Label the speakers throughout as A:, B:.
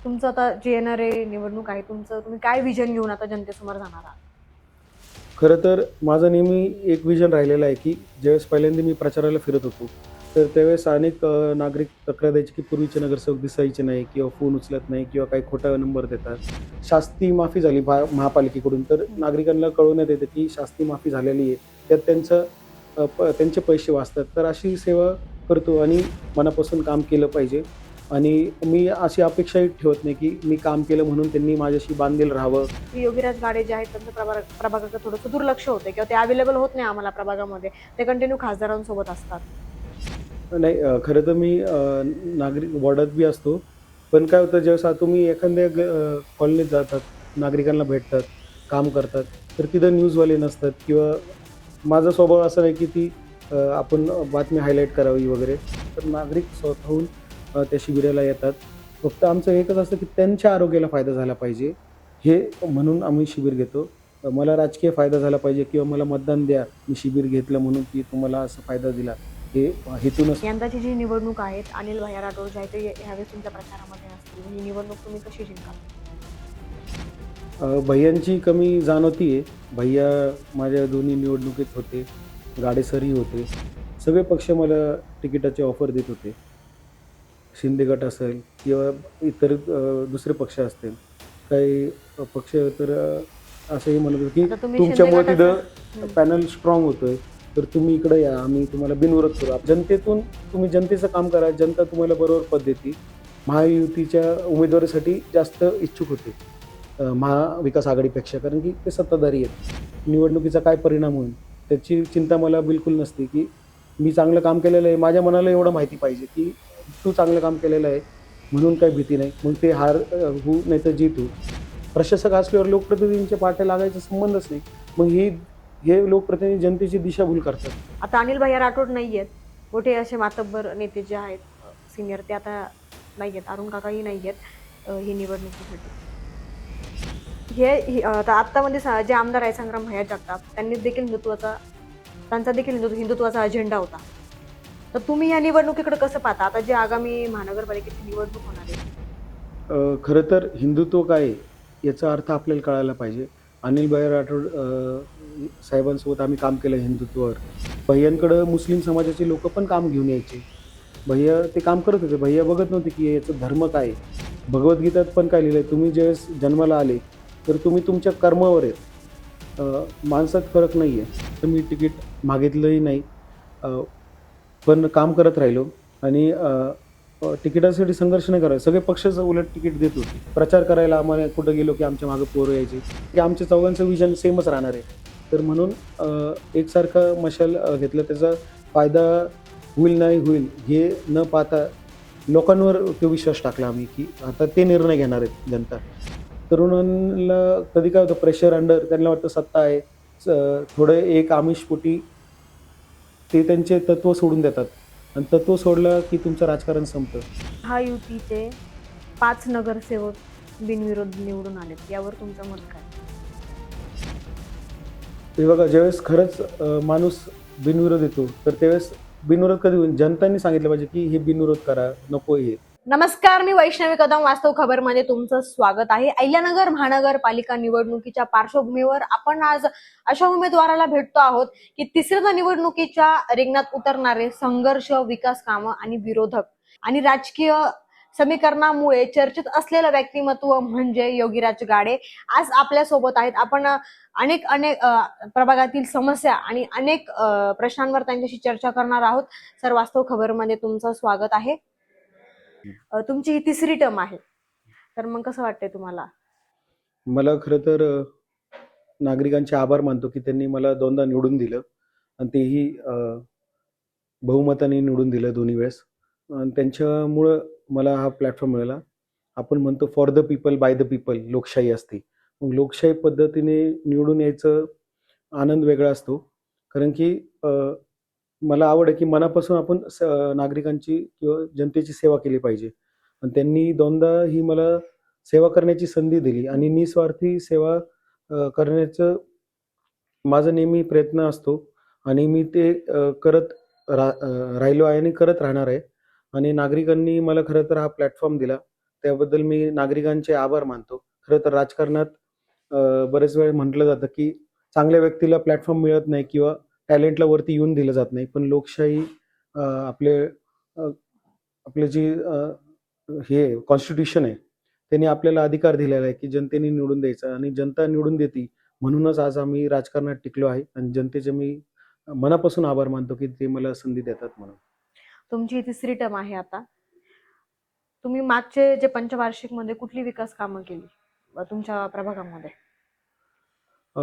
A: तुमचं आता जी येणारे निवडणूक आहे, तुम्ही काय विजन घेऊन आता जनतेसमोर जाणार आहात?
B: खरं तर माझं नेहमी एक विजन राहिलेलं आहे, की ज्यावेळेस पहिल्यांदा मी प्रचाराला फिरत होतो, तर त्यावेळेस अनेक नागरिक तक्रार द्यायचे, की पूर्वीचे नगरसेवक दिसायचे नाही किंवा फोन उचलत नाही किंवा काही खोटा नंबर देतात. शास्ती माफी झाली महापालिकेकडून, तर
A: हं.
B: नागरिकांना कळवण्यात येतं, की शास्ती माफी झालेली आहे. त्यात त्यांचे पैसे वाचतात. तर अशी सेवा करतो आणि मनापासून काम केलं पाहिजे. आणि मी अशी अपेक्षाही ठेवत नाही, की मी काम केलं म्हणून त्यांनी माझ्याशी बांधील राहावं.
A: योगीराज गाडे जे आहेत त्यांचं प्रभागाचं थोडंसं दुर्लक्ष होतंय किंवा ते अवेलेबल होत नाही आम्हाला प्रभागामध्ये. ते कंटिन्यू खासदारांसोबत असतात.
B: नाही, खरं तर मी नागरिक वॉर्डात बी असतो. पण काय होतं ज्यावेळेस आता तुम्ही एखाद्या कॉलनीत जातात, नागरिकांना भेटतात, काम करतात, तर तिथं न्यूजवाले नसतात किंवा माझा स्वभाव असा नाही की आपण बातमी हायलाईट करावी वगैरे. तर नागरिक स्वतःहून त्या शिबिराला येतात. फक्त आमचं एकच असतं की त्यांच्या आरोग्याला फायदा झाला पाहिजे, हे म्हणून आम्ही शिबिर घेतो. मला राजकीय फायदा झाला पाहिजे किंवा मला मतदान द्या, मी शिबिर घेतलं म्हणून की तुम्हाला असा फायदा दिला. हे हेतू नसतो.
A: यंदाची जी निवडणूक आहेत, अनिल भैया राठोड जे आहेत ते ह्यावेळेस तुमच्या प्रचारामध्ये असतील. ही निवडणूक तुम्ही कशी जिंकाल?
B: भैय्यांची कमी जाणवतीये. भैय्या माझ्या दोन्ही निवडणुकीत होते, गाडेसरही होते. सगळे पक्ष मला तिकिटाची ऑफर देत होते. शिंदे गट असेल किंवा इतर दुसरे पक्ष असतील. काही पक्ष तर असंही म्हणत होते, की
A: आता तुम्ही शिंदे
B: तुमच्यामुळे
A: गटाचं
B: तिथं पॅनल स्ट्राँग होतोय, तर तुम्ही इकडे या, आम्ही तुम्हाला बिनविरोध करू. जनतेतून तुम्ही जनतेचं काम करा, जनता तुम्हाला बरोबर पद देते. महायुतीच्या उमेदवारीसाठी जास्त इच्छुक होते. महाविकास आघाडीपेक्षा, कारण की ते सत्ताधारी आहेत. निवडणुकीचा काय परिणाम होईल त्याची चिंता मला बिलकुल नसते, की मी चांगलं काम केलेलं आहे. माझ्या मनाला एवढं माहिती पाहिजे, की तू चांगलं काम केलेलं आहे म्हणून काही भीती नाही. मग ते हार होऊ नाही तर जीत होऊ. प्रशासक असल्यावर लोकप्रतिनिधींच्या पाट्या लागायचा संबंधच नाही. मग हे लोकप्रतिनिधी जनतेची दिशाभूल करतात.
A: आता अनिल भैया राठोड नाहीयेत. मोठे असे मातब्बर नेते जे आहेत सीनियर ते आता नाहीयेत. अरुण काकाही नाहीयेत ही निवडणुकीसाठी. आता आत्तामध्ये जे आमदार आहे संग्राम भैया जगताप त्यांनी देखील त्यांचा देखील हिंदुत्वाचा अजेंडा होता. तर तुम्ही या निवडणुकीकडे कसं पाहता? आता जे आगामी महानगरपालिकेची निवडणूक होणार आहे.
B: खरं तर हिंदुत्व काय आहे, याचा अर्थ आपल्याला कळायला पाहिजे. अनिल राठोड साहेबांसोबत आम्ही काम केलं हिंदुत्वावर. भैय्यांकडं मुस्लिम समाजाचे लोकं पण काम घेऊन यायचे. भैय्या ते काम करत होते. भैय्या बघत नव्हते, की याचा धर्म काय आहे? भगवद्गीतेत पण काय लिहिलंय, तुम्ही ज्यावेळेस जन्माला आले, तर तुम्ही तुमच्या कर्मावर आहेत. माणसात फरक नाही आहे. तर मी तिकीट मागितलंही नाही. अ, पण काम करत राहिलो आणि तिकिटासाठी संघर्ष नाही करायचा. सगळे पक्षच उलट तिकीट देत होते. प्रचार करायला आम्हाला कुठं गेलो, की आमच्या मागे पोरं यायची, की आमच्या चौघांचं विजन सेमच राहणार आहे. तर म्हणून एकसारखं मशाल घेतलं. त्याचा फायदा होईल नाही होईल हे न पाहता लोकांवर तो विश्वास टाकला आम्ही, की आता ते निर्णय घेणार आहेत जनता. तरुणांना कधी काय होतं प्रेशर अंडर त्यांना वाटतं सत्ता आहे. थोडं एक आमिषपोटी ते त्यांचे तत्त्व सोडून देतात आणि तत्त्व सोडलं की तुमचं राजकारण संपतं.
A: महायुतीचे 5 नगरसेवक बिनविरोध निवडून आलेत. यावर तुमचं मत काय?
B: हे बघा ज्यावेळेस खरंच माणूस बिनविरोध येतो, तर त्यावेळेस बिनविरोध कधी होईल? जनतांनी सांगितलं पाहिजे की हे बिनविरोध करा, नको हे.
A: नमस्कार, मी वैष्णवी कदम. वास्तव खबरमध्ये तुमचं स्वागत आहे. अहिल्यानगर महानगरपालिका निवडणुकीच्या पार्श्वभूमीवर आपण आज अशा उमेदवाराला भेटतो आहोत की तिसऱ्या निवडणुकीच्या रिंगणात उतरणारे संघर्ष, विकास कामं आणि विरोधक आणि राजकीय समीकरणामुळे चर्चेत असलेलं व्यक्तिमत्व म्हणजे योगीराज गाडे आज आपल्या सोबत आहेत. आपण अनेक अनेक प्रभागातील समस्या आणि अनेक प्रश्नांवर त्यांच्याशी चर्चा करणार आहोत. सर, वास्तव खबरमध्ये तुमचं स्वागत आहे. तुमची ही तिसरी टर्म आहे, तर मग कसं वाटतंय तुम्हाला?
B: मला खरं तर नागरिकांचे आभार मानतो की त्यांनी मला दोनदा निवडून दिलं आणि तेही बहुमताने निवडून दिलं दोन्ही वेळेस. आणि त्यांच्यामुळं मला हा प्लॅटफॉर्म मिळाला. आपण म्हणतो for the people, by the people लोकशाही असते. मग लोकशाही पद्धतीने निवडून यायचं आनंद वेगळा असतो. कारण की अ, मला आवड आहे की मनापासून आपण नागरिकांची किंवा जनतेची सेवा केली पाहिजे. आणि त्यांनी दोनदा ही मला सेवा करण्याची संधी दिली आणि निस्वार्थी सेवा करण्याचं माझा नेहमी प्रयत्न असतो आणि मी ते राहिलो आहे आणि करत राहणार आहे. आणि नागरिकांनी मला खरं तर हा प्लॅटफॉर्म दिला. त्याबद्दल मी नागरिकांचे आभार मानतो. खरं तर राजकारणात बरेच वेळ म्हटलं जातं की चांगल्या व्यक्तीला प्लॅटफॉर्म मिळत नाही किंवा टॅलेंटला वरती येऊन दिलं जात नाही. पण लोकशाही आपले अ, आपले जी हे कॉन्स्टिट्यूशन आहे, त्यांनी आपल्याला अधिकार दिलेला आहे की जनतेने निवडून द्यायचा आणि जनता निवडून देते. म्हणूनच आज आम्ही राजकारणात टिकलो आहे आणि जनतेचे मी मनापासून आभार मानतो की ते मला संधी देतात म्हणून.
A: तुमची ही तिसरी टर्म आहे आता. तुम्ही मागचे जे पंचवार्षिक मध्ये कुठली विकास कामं केली तुमच्या प्रभागामध्ये?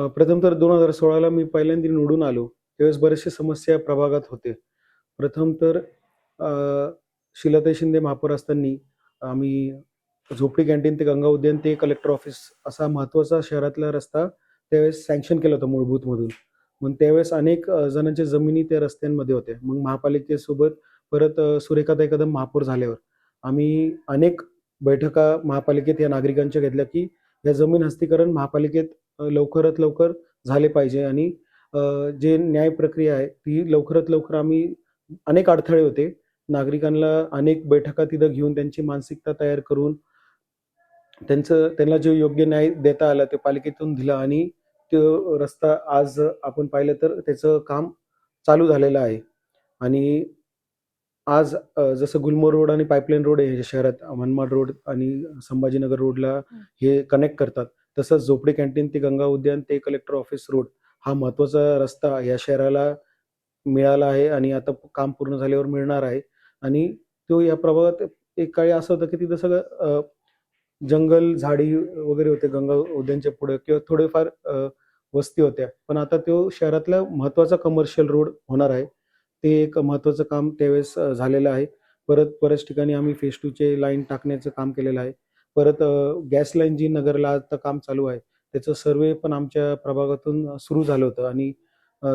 B: प्रथम तर 2016ला मी पहिल्यांदा निवडून आलो. त्यावेळेस बऱ्याचशा समस्या प्रभागात होते. प्रथम तर अ, शीलाताई शिंदे महापौर असताना आम्ही झोपडी कॅन्टीन ते गंगा उद्यान ते कलेक्टर ऑफिस असा महत्त्वाचा शहरातला रस्ता त्यावेळेस सँक्शन केला होता मूलभूतमधून. मग त्यावेळेस अनेक जणांच्या जमिनी त्या रस्त्यांमध्ये होत्या. मग महापालिकेसोबत परत सुरेखाताई कदम महापौर झाल्यावर आम्ही अनेक बैठका महापालिकेत या नागरिकांच्या घेतल्या, की या जमीन हस्तीकरण महापालिकेत लवकरात लवकर झाले पाहिजे आणि अ, जे न्याय प्रक्रिया आहे ती लवकरात लवकर आम्ही अनेक अडथळे होते. नागरिकांना अनेक बैठका तिथं घेऊन त्यांची मानसिकता तयार करून त्यांना जो योग्य न्याय देता आला ते पालिकेतून दिला आणि तो रस्ता आज आपण पाहिलं तर त्याचं काम चालू झालेलं आहे. आणि आज जसं गुलमोहर रोड आणि पाईपलाईन रोड आहे शहरात मनमाड रोड आणि संभाजीनगर रोडला हे कनेक्ट करतात. तसंच झोपडी कॅन्टीन ते गंगा उद्यान ते कलेक्टर ऑफिस रोड हा महत्त्वाचा रस्ता या शहराला मिळाला आहे आणि आता काम पूर्ण झाल्यावर मिळणार आहे. आणि तो या प्रभागात एक काळी असं होतं की तिथं सगळं जंगल, झाडी वगैरे होते गंगा उद्यानच्या पुढे किंवा थोडेफार वस्ती होत्या. पण आता तो शहरातला महत्त्वाचा कमर्शियल रोड होणार आहे. ते एक महत्त्वाचं काम त्यावेळेस झालेलं आहे. परत बऱ्याच ठिकाणी आम्ही फेज 2 चे लाईन टाकण्याचं काम केलेलं आहे. परत गॅस लाईन जी नगरला आता काम चालू आहे, त्याचं सर्व्हे पण आमच्या प्रभागातून सुरू झालं होतं आणि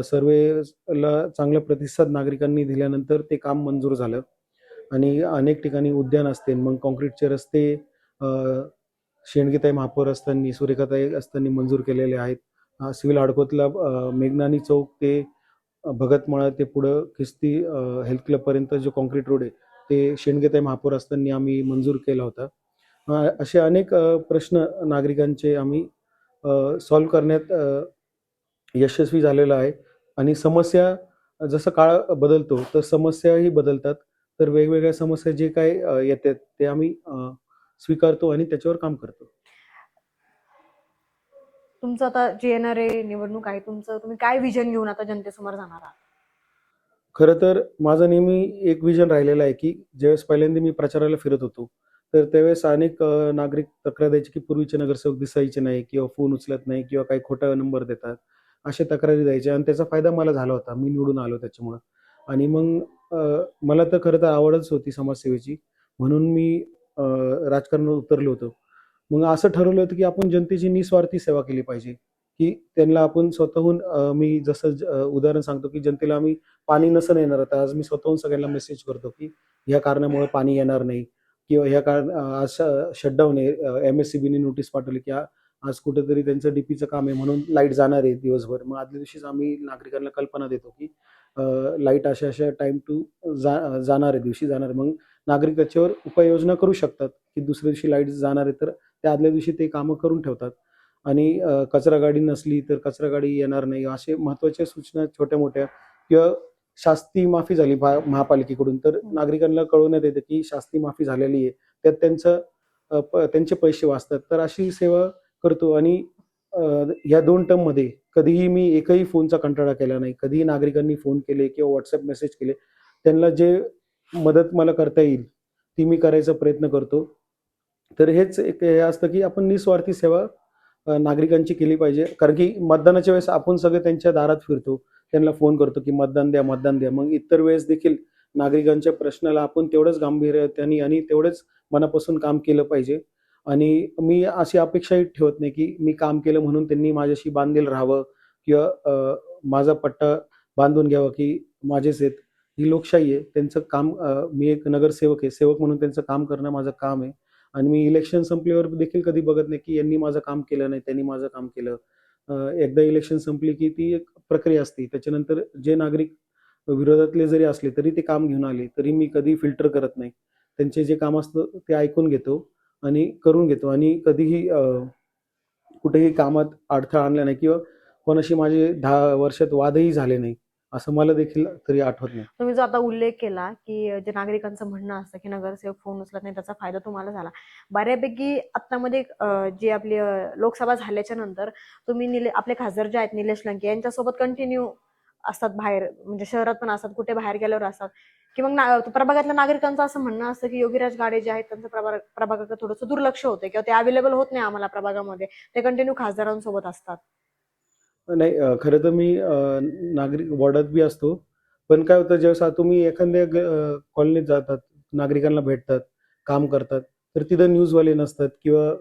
B: सर्व्हेला चांगला प्रतिसाद नागरिकांनी दिल्यानंतर ते काम मंजूर झालं. आणि अनेक ठिकाणी उद्यान असतील, मग काँक्रीटचे रस्ते अ, शेणगेताई महापौर असताना, सुरेखाताई असताना मंजूर केलेले आहेत. सिव्हिल हडकोतला मेघनानी चौक ते भगतमाळा ते पुढं खिस्ती हेल्थ क्लबपर्यंत जो काँक्रीट रोड आहे, ते शेणगेताई महापौर असताना आम्ही मंजूर केला होता. असे अनेक प्रश्न नागरिकांचे आम्ही सॉल्व्ह करण्यात यशस्वी झालेलो आहे. आणि समस्या जसं काळ बदलतो, तर समस्याही बदलतात. तर वेगवेगळ्या समस्या जे काही येतात ते आम्ही स्वीकारतो आणि त्याच्यावर काम करतो.
A: तुमचं आता जे येणारे निवडणूक आहे, तुम्ही काय विजन घेऊन आता जनतेसमोर जाणार आहात?
B: खरं तर माझं नेहमी एक विजन राहिलेलं आहे, की ज्यावेळेस पहिल्यांदा मी प्रचाराला फिरत होतो, तर त्यावेळेस अनेक नागरिक तक्रार द्यायचे, की पूर्वीचे नगरसेवक दिसायचे नाही किंवा फोन उचलत नाही किंवा काही खोटा नंबर देतात. अशा तक्रारी द्यायच्या आणि त्याचा फायदा मला झाला होता. मी निवडून आलो त्याच्यामुळं. आणि मग मला तर खरं तर आवडच होती समाजसेवेची. म्हणून मी अ, राजकारणात उतरलो होतो. मग असं ठरवलं होतं, की आपण जनतेची निस्वार्थी सेवा केली पाहिजे, की त्यांना आपण स्वतःहून मी जसं उदाहरण सांगतो, की जनतेला आम्ही पाणी नसेल येणार तर आज मी स्वतःहून सगळ्यांना मेसेज करतो, की ह्या कारणामुळे पाणी येणार नाही किंवा ह्या आज शटडाऊन आहे. एम-एस-सी-बीने नोटीस पाठवली, की आज कुठेतरी त्यांचं डीपीचं काम आहे म्हणून लाईट जाणार आहे दिवसभर. मग आदल्या दिवशीच आम्ही नागरिकांना कल्पना देतो, की लाईट अशा-अशा टाईम टू जाणार आहे, दिवशी जाणार आहे. मग नागरिक त्याच्यावर उपाययोजना करू शकतात, की दुसऱ्या दिवशी लाईट जाणार आहे तर त्या आदल्या दिवशी ते कामं करून ठेवतात. आणि कचरा गाडी नसली तर कचरा गाडी येणार नाही. असे महत्त्वाच्या सूचना छोट्या-मोठ्या किंवा शास्ती माफी झाली महापालिकेकडून तर नागरिकांना कळवण्यात येतं, की शास्ती माफी झालेली आहे. त्यात त्यांचे पैसे वाचतात. तर अशी सेवा करतो आणि अ, ह्या 2 टर्ममध्ये कधीही मी एकही फोनचा कंटाळा केला नाही. कधीही नागरिकांनी फोन केले किंवा WhatsApp मेसेज केले, त्यांना जे मदत मला करता येईल, ती मी करायचा प्रयत्न करतो. तर हेच एक हे असतं, की आपण निस्वार्थी सेवा नागरिकांची केली पाहिजे. कारण की मतदानाच्या वेळेस आपण सगळे त्यांच्या दारात फिरतो. त्यांना फोन करतो, की मतदान द्या, मतदान द्या. मग इतर वेळेस देखील नागरिकांच्या प्रश्नाला आपण तेवढंच गांभीर्याने आणि तेवढंच मनापासून काम केलं पाहिजे. आणि मी अशी अपेक्षाही ठेवत नाही, की मी काम केलं म्हणून त्यांनी माझ्याशी बांधील राहावं किंवा माझा पट्टा बांधून घ्यावा, की माझेच आहेत. ही लोकशाही आहे. त्यांचं काम मी एक नगरसेवक आहे. सेवक म्हणून त्यांचं काम करणं माझं काम आहे. आणि मी इलेक्शन संपल्यावर देखील कधी बघत नाही, की यांनी माझं काम केलं नाही, त्यांनी माझं काम केलं. एकदा इलेक्शन संपली, की ती एक प्रक्रिया असते. त्याच्यानंतर जे नागरिक विरोधातले जरी असले, तरी ते काम घेऊन आले, तरी मी कधी फिल्टर करत नाही. त्यांचे जे काम असतं ते ऐकून घेतो आणि करून घेतो आणि कधीही कुठेही कामात अडथळा आणला नाही किंवा कोणाशी माझे 10 वर्षात वादही झाले नाही, असं मला देखील तरी आठवत नाही.
A: तुम्ही जो आता उल्लेख केला की जे नागरिकांचं म्हणणं असतं की नगरसेवक फोन उचलत नाही, त्याचा फायदा तुम्हाला झाला. बऱ्यापैकी आत्तामध्ये जी आपली लोकसभा झाल्याच्या नंतर तुम्ही आपले खासदार जे आहेत निलेश लंके यांच्यासोबत कंटिन्यू असतात बाहेर, म्हणजे शहरात पण असतात, कुठे बाहेर गेल्यावर असतात. की मग प्रभागातल्या नागरिकांचं असं म्हणणं असतं की योगीराज गाडे जे आहेत त्यांचं प्रभागाकडे थोडंसं दुर्लक्ष होते किंवा ते अवेलेबल होत नाही आम्हाला प्रभागामध्ये, ते कंटिन्यू खासदारांसोबत असतात.
B: नाही, खरं तर मी नागरिक वॉर्डात बी असतो. पण काय होतं, ज्यावेळेस तुम्ही एखाद्या कॉलनीत जातात, नागरिकांना भेटतात, काम करतात, तर तिथं न्यूजवाले नसतात किंवा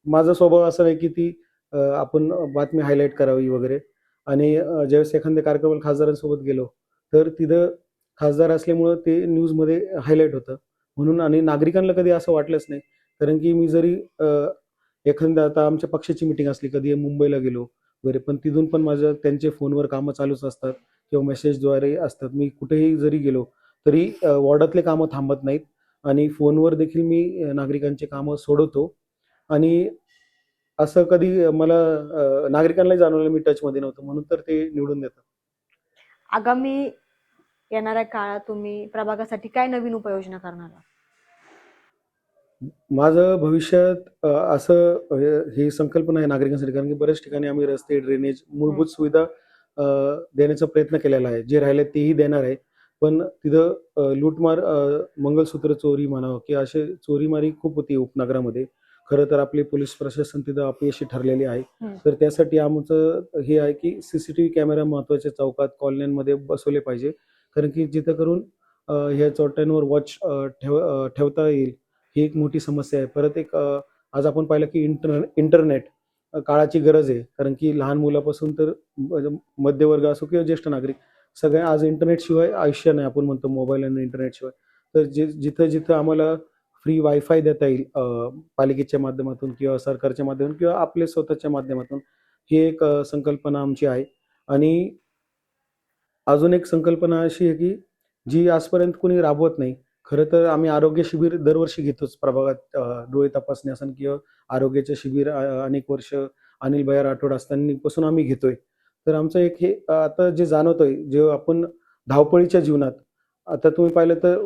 B: माझा स्वभाव असा नाही की ती आपण बातमी हायलाइट करावी वगैरे. आणि ज्यावेळेस एखाद्या कार्यक्रमाला खासदारांसोबत गेलो, तर तिथं खासदार असल्यामुळं ते न्यूजमध्ये हायलाइट होतं. म्हणून आणि नागरिकांना कधी असं वाटलंच नाही. कारण की मी जरी एखाद्या आता आमच्या पक्षाची मीटिंग असली, कधी मुंबईला गेलो वगैरे, पण तिथून पण माझं त्यांचे फोनवर कामं चालूच असतात किंवा मेसेजद्वारे असतात. मी कुठेही जरी गेलो, तरी वॉर्डातले कामं थांबत नाहीत आणि फोनवर देखील मी नागरिकांची कामं सोडवतो. आणि असं कधी मला नागरिकांनाही जाणवलं मी टचमध्ये नव्हतो, म्हणून तर ते निवडून देतात.
A: आगामी येणाऱ्या काळात तुम्ही प्रभागासाठी काय नवीन उपाययोजना करणार आहात?
B: माझं भविष्यात असं ही संकल्पना आहे नागरिकांसाठी, कारण की बऱ्याच ठिकाणी आम्ही रस्ते, ड्रेनेज, मूलभूत सुविधा अ, देण्याचा प्रयत्न केलेला आहे. जे राहिले तेही देणार आहे. पण तिथं लूटमार, मंगळसूत्र चोरी म्हणावं किंवा असे चोरीमारी खूप होती उपनगरामध्ये. खरं तर आपले पोलीस प्रशासन तिथं अपयशी ठरलेले आहे. तर त्यासाठी आमचं हे आहे की सीसीटीव्ही कॅमेरा महत्त्वाच्या चौकात, कॉलन्यांमध्ये बसवले पाहिजे. कारण की जिथं करून ह्या चोरट्यांवर वॉच ठेवता येईल, ही एक मोठी समस्या आहे. परत एक आज आपण पाहिलं की इंटरनेट काळाची गरज आहे. कारण की लहान मुलापासून तर मध्यवर्ग असो किंवा ज्येष्ठ नागरिक, सगळे आज इंटरनेटशिवाय आयुष्य नाही, आपण म्हणतो मोबाईल आणि इंटरनेटशिवाय. तर जिथं-जिथं आम्हाला फ्री वायफाय देता येईल, पालिकेच्या माध्यमातून किंवा सरकारच्या माध्यमातून किंवा आपल्या स्वतःच्या माध्यमातून, ही एक संकल्पना आमची आहे. आणि अजून एक संकल्पना अशी आहे, की जी आजपर्यंत कोणी राबवत नाही. खरं तर आम्ही आरोग्य शिबिर दरवर्षी घेतोच प्रभागात. डोळे तपासणी असेल किंवा आरोग्याचं शिबिर अनेक वर्ष अनिल भैया राठोड असतानापासून आम्ही घेतोय. तर आमचं एक हे आता जे जाणवतंय, जे आपण धावपळीच्या जीवनात, आता तुम्ही पाहिलं तर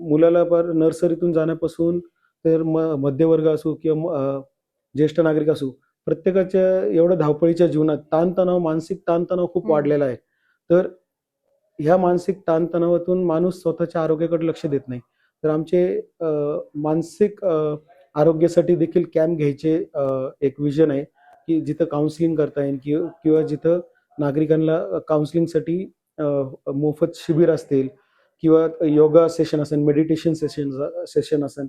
B: मुलाला फार नर्सरीतून जाण्यापासून तर मध्यवर्ग असो किंवा ज्येष्ठ नागरिक असो, प्रत्येकाच्या एवढ्या धावपळीच्या जीवनात ताणतणाव, मानसिक ताणतणाव खूप वाढलेला आहे. तर ह्या मानसिक ताणतणावातून माणूस स्वतःच्या आरोग्याकडे लक्ष देत नाही. तर आमचे अ, मानसिक आरोग्यासाठी देखील कॅम्प घ्यायचे एक विजन आहे, की जिथं काउन्सिलिंग करता येईल किंवा जिथं नागरिकांना काउन्सिलिंगसाठी मोफत शिबिर असतील किंवा योगा सेशन असेल, मेडिटेशन सेशन असेल,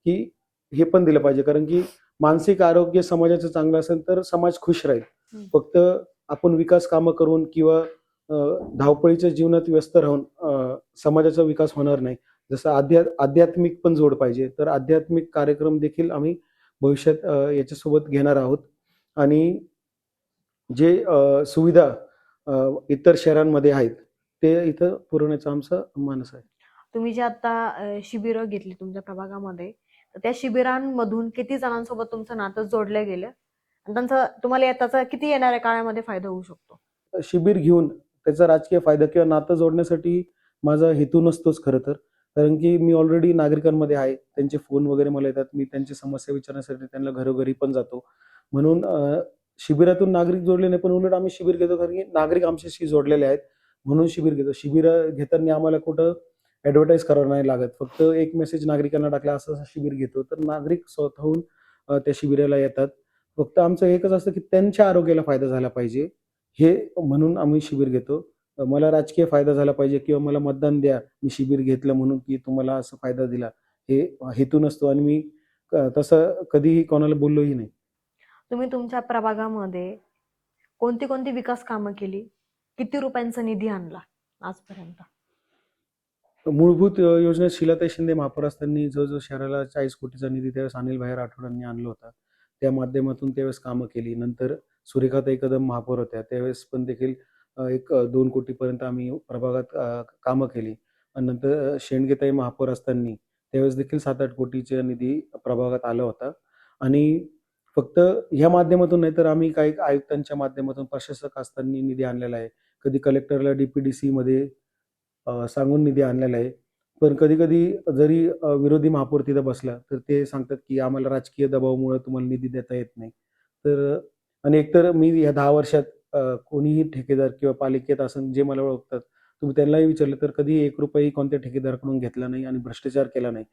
B: की हे पण दिलं पाहिजे. कारण की मानसिक आरोग्य समाजाचं चांगलं असेल तर समाज खुश राहील. फक्त आपण विकास कामं करून किंवा अ, धावपळीच्या जीवनात व्यस्त राहून समाजाचा विकास होणार नाही. जसं आध्यात्मिक पण जोड पाहिजे. तर आध्यात्मिक कार्यक्रम देखील आम्ही भविष्यात याच्यासोबत घेणार आहोत. आणि जे सुविधा इतर शहरांमध्ये आहेत, ते इथं पुरवण्याचा आमचा मानस आहे.
A: तुम्ही जे आता शिबिरं घेतली तुमच्या प्रभागामध्ये, तर त्या शिबिरांमधून किती जणांसोबत तुमचं नातं जोडलं गेलं आणि तुम्हाला त्याचा किती येणाऱ्या काळामध्ये फायदा होऊ शकतो?
B: शिबिर घेऊन त्याचा राजकीय फायदा किंवा नातं जोडण्यासाठी माझा हेतू नसतोच खरं तर. कारण की मी ऑलरेडी नागरिकांमध्ये आहे. त्यांचे फोन वगैरे मला येतात. मी त्यांची समस्या विचारण्यासाठी त्यांना घरोघरी पण जातो. म्हणून शिबिरातून नागरिक जोडले नाही, पण उलट आम्ही शिबिर घेतो कारण की नागरिक आमच्याशी जोडलेले आहेत. म्हणून शिबिर घेतो. शिबिरं घेताना आम्हाला कुठं ॲडव्हर्टाइज करावं नाही लागत. फक्त एक मेसेज नागरिकांना टाकला, असं-असं शिबिर घेतो. तर नागरिक स्वतःहून त्या शिबिराला येतात. फक्त आमचं एकच असतं की त्यांच्या आरोग्याला फायदा झाला पाहिजे. हे म्हणून आम्ही शिबिर घेतो. मला राजकीय फायदा झाला पाहिजे किंवा मला मतदान द्या, मी शिबिर घेतलं म्हणून की तुम्हाला असा फायदा दिला, हे हेतू नसतो आणि मी तसं कधीही कोणाला बोललोही नाही.
A: तुम्ही तुमच्या प्रभागामध्ये कोणती कोणती विकास कामं केली? किती रुपयांचा निधी आणला आजपर्यंत?
B: मूलभूत योजनेत शीलाताई शिंदे महापौर असताना जवळ-जवळ शहराला 40 कोटीचा निधी त्यावेळेस अनिल भाई राठोडांनी आणला होता. त्या माध्यमातून त्यावेळेस कामं केली. नंतर सुरेखाताई कदम महापौर होत्या. त्यावेळेस पण देखील एक 2 कोटीपर्यंत आम्ही प्रभागात कामं केली. आणि नंतर शेंडगेताई महापौर असताना त्यावेळेस देखील 7-8 कोटीचा निधी प्रभागात आला होता. आणि फक्त ह्या माध्यमातून नाही तर आम्ही काही आयुक्तांच्या माध्यमातून, प्रशासक असताना निधी आणलेला आहे. कधी कलेक्टरला DPDCमध्ये सांगून निधी आणलेला आहे. पण कधी-कधी जरी विरोधी महापौर तिथं बसला, तर ते सांगतात, की आम्हाला राजकीय दबावामुळे तुम्हाला निधी देता येत नाही. तर आणि एकतर मी ह्या 10 वर्षात कोणीही ठेकेदार किंवा पालिकेत असून जे मला ओळखतात, तुम्ही त्यांनाही विचारलं तर कधी ₹1 कोणत्या ठेकेदाराकडून घेतला नाही आणि भ्रष्टाचार केला नाही.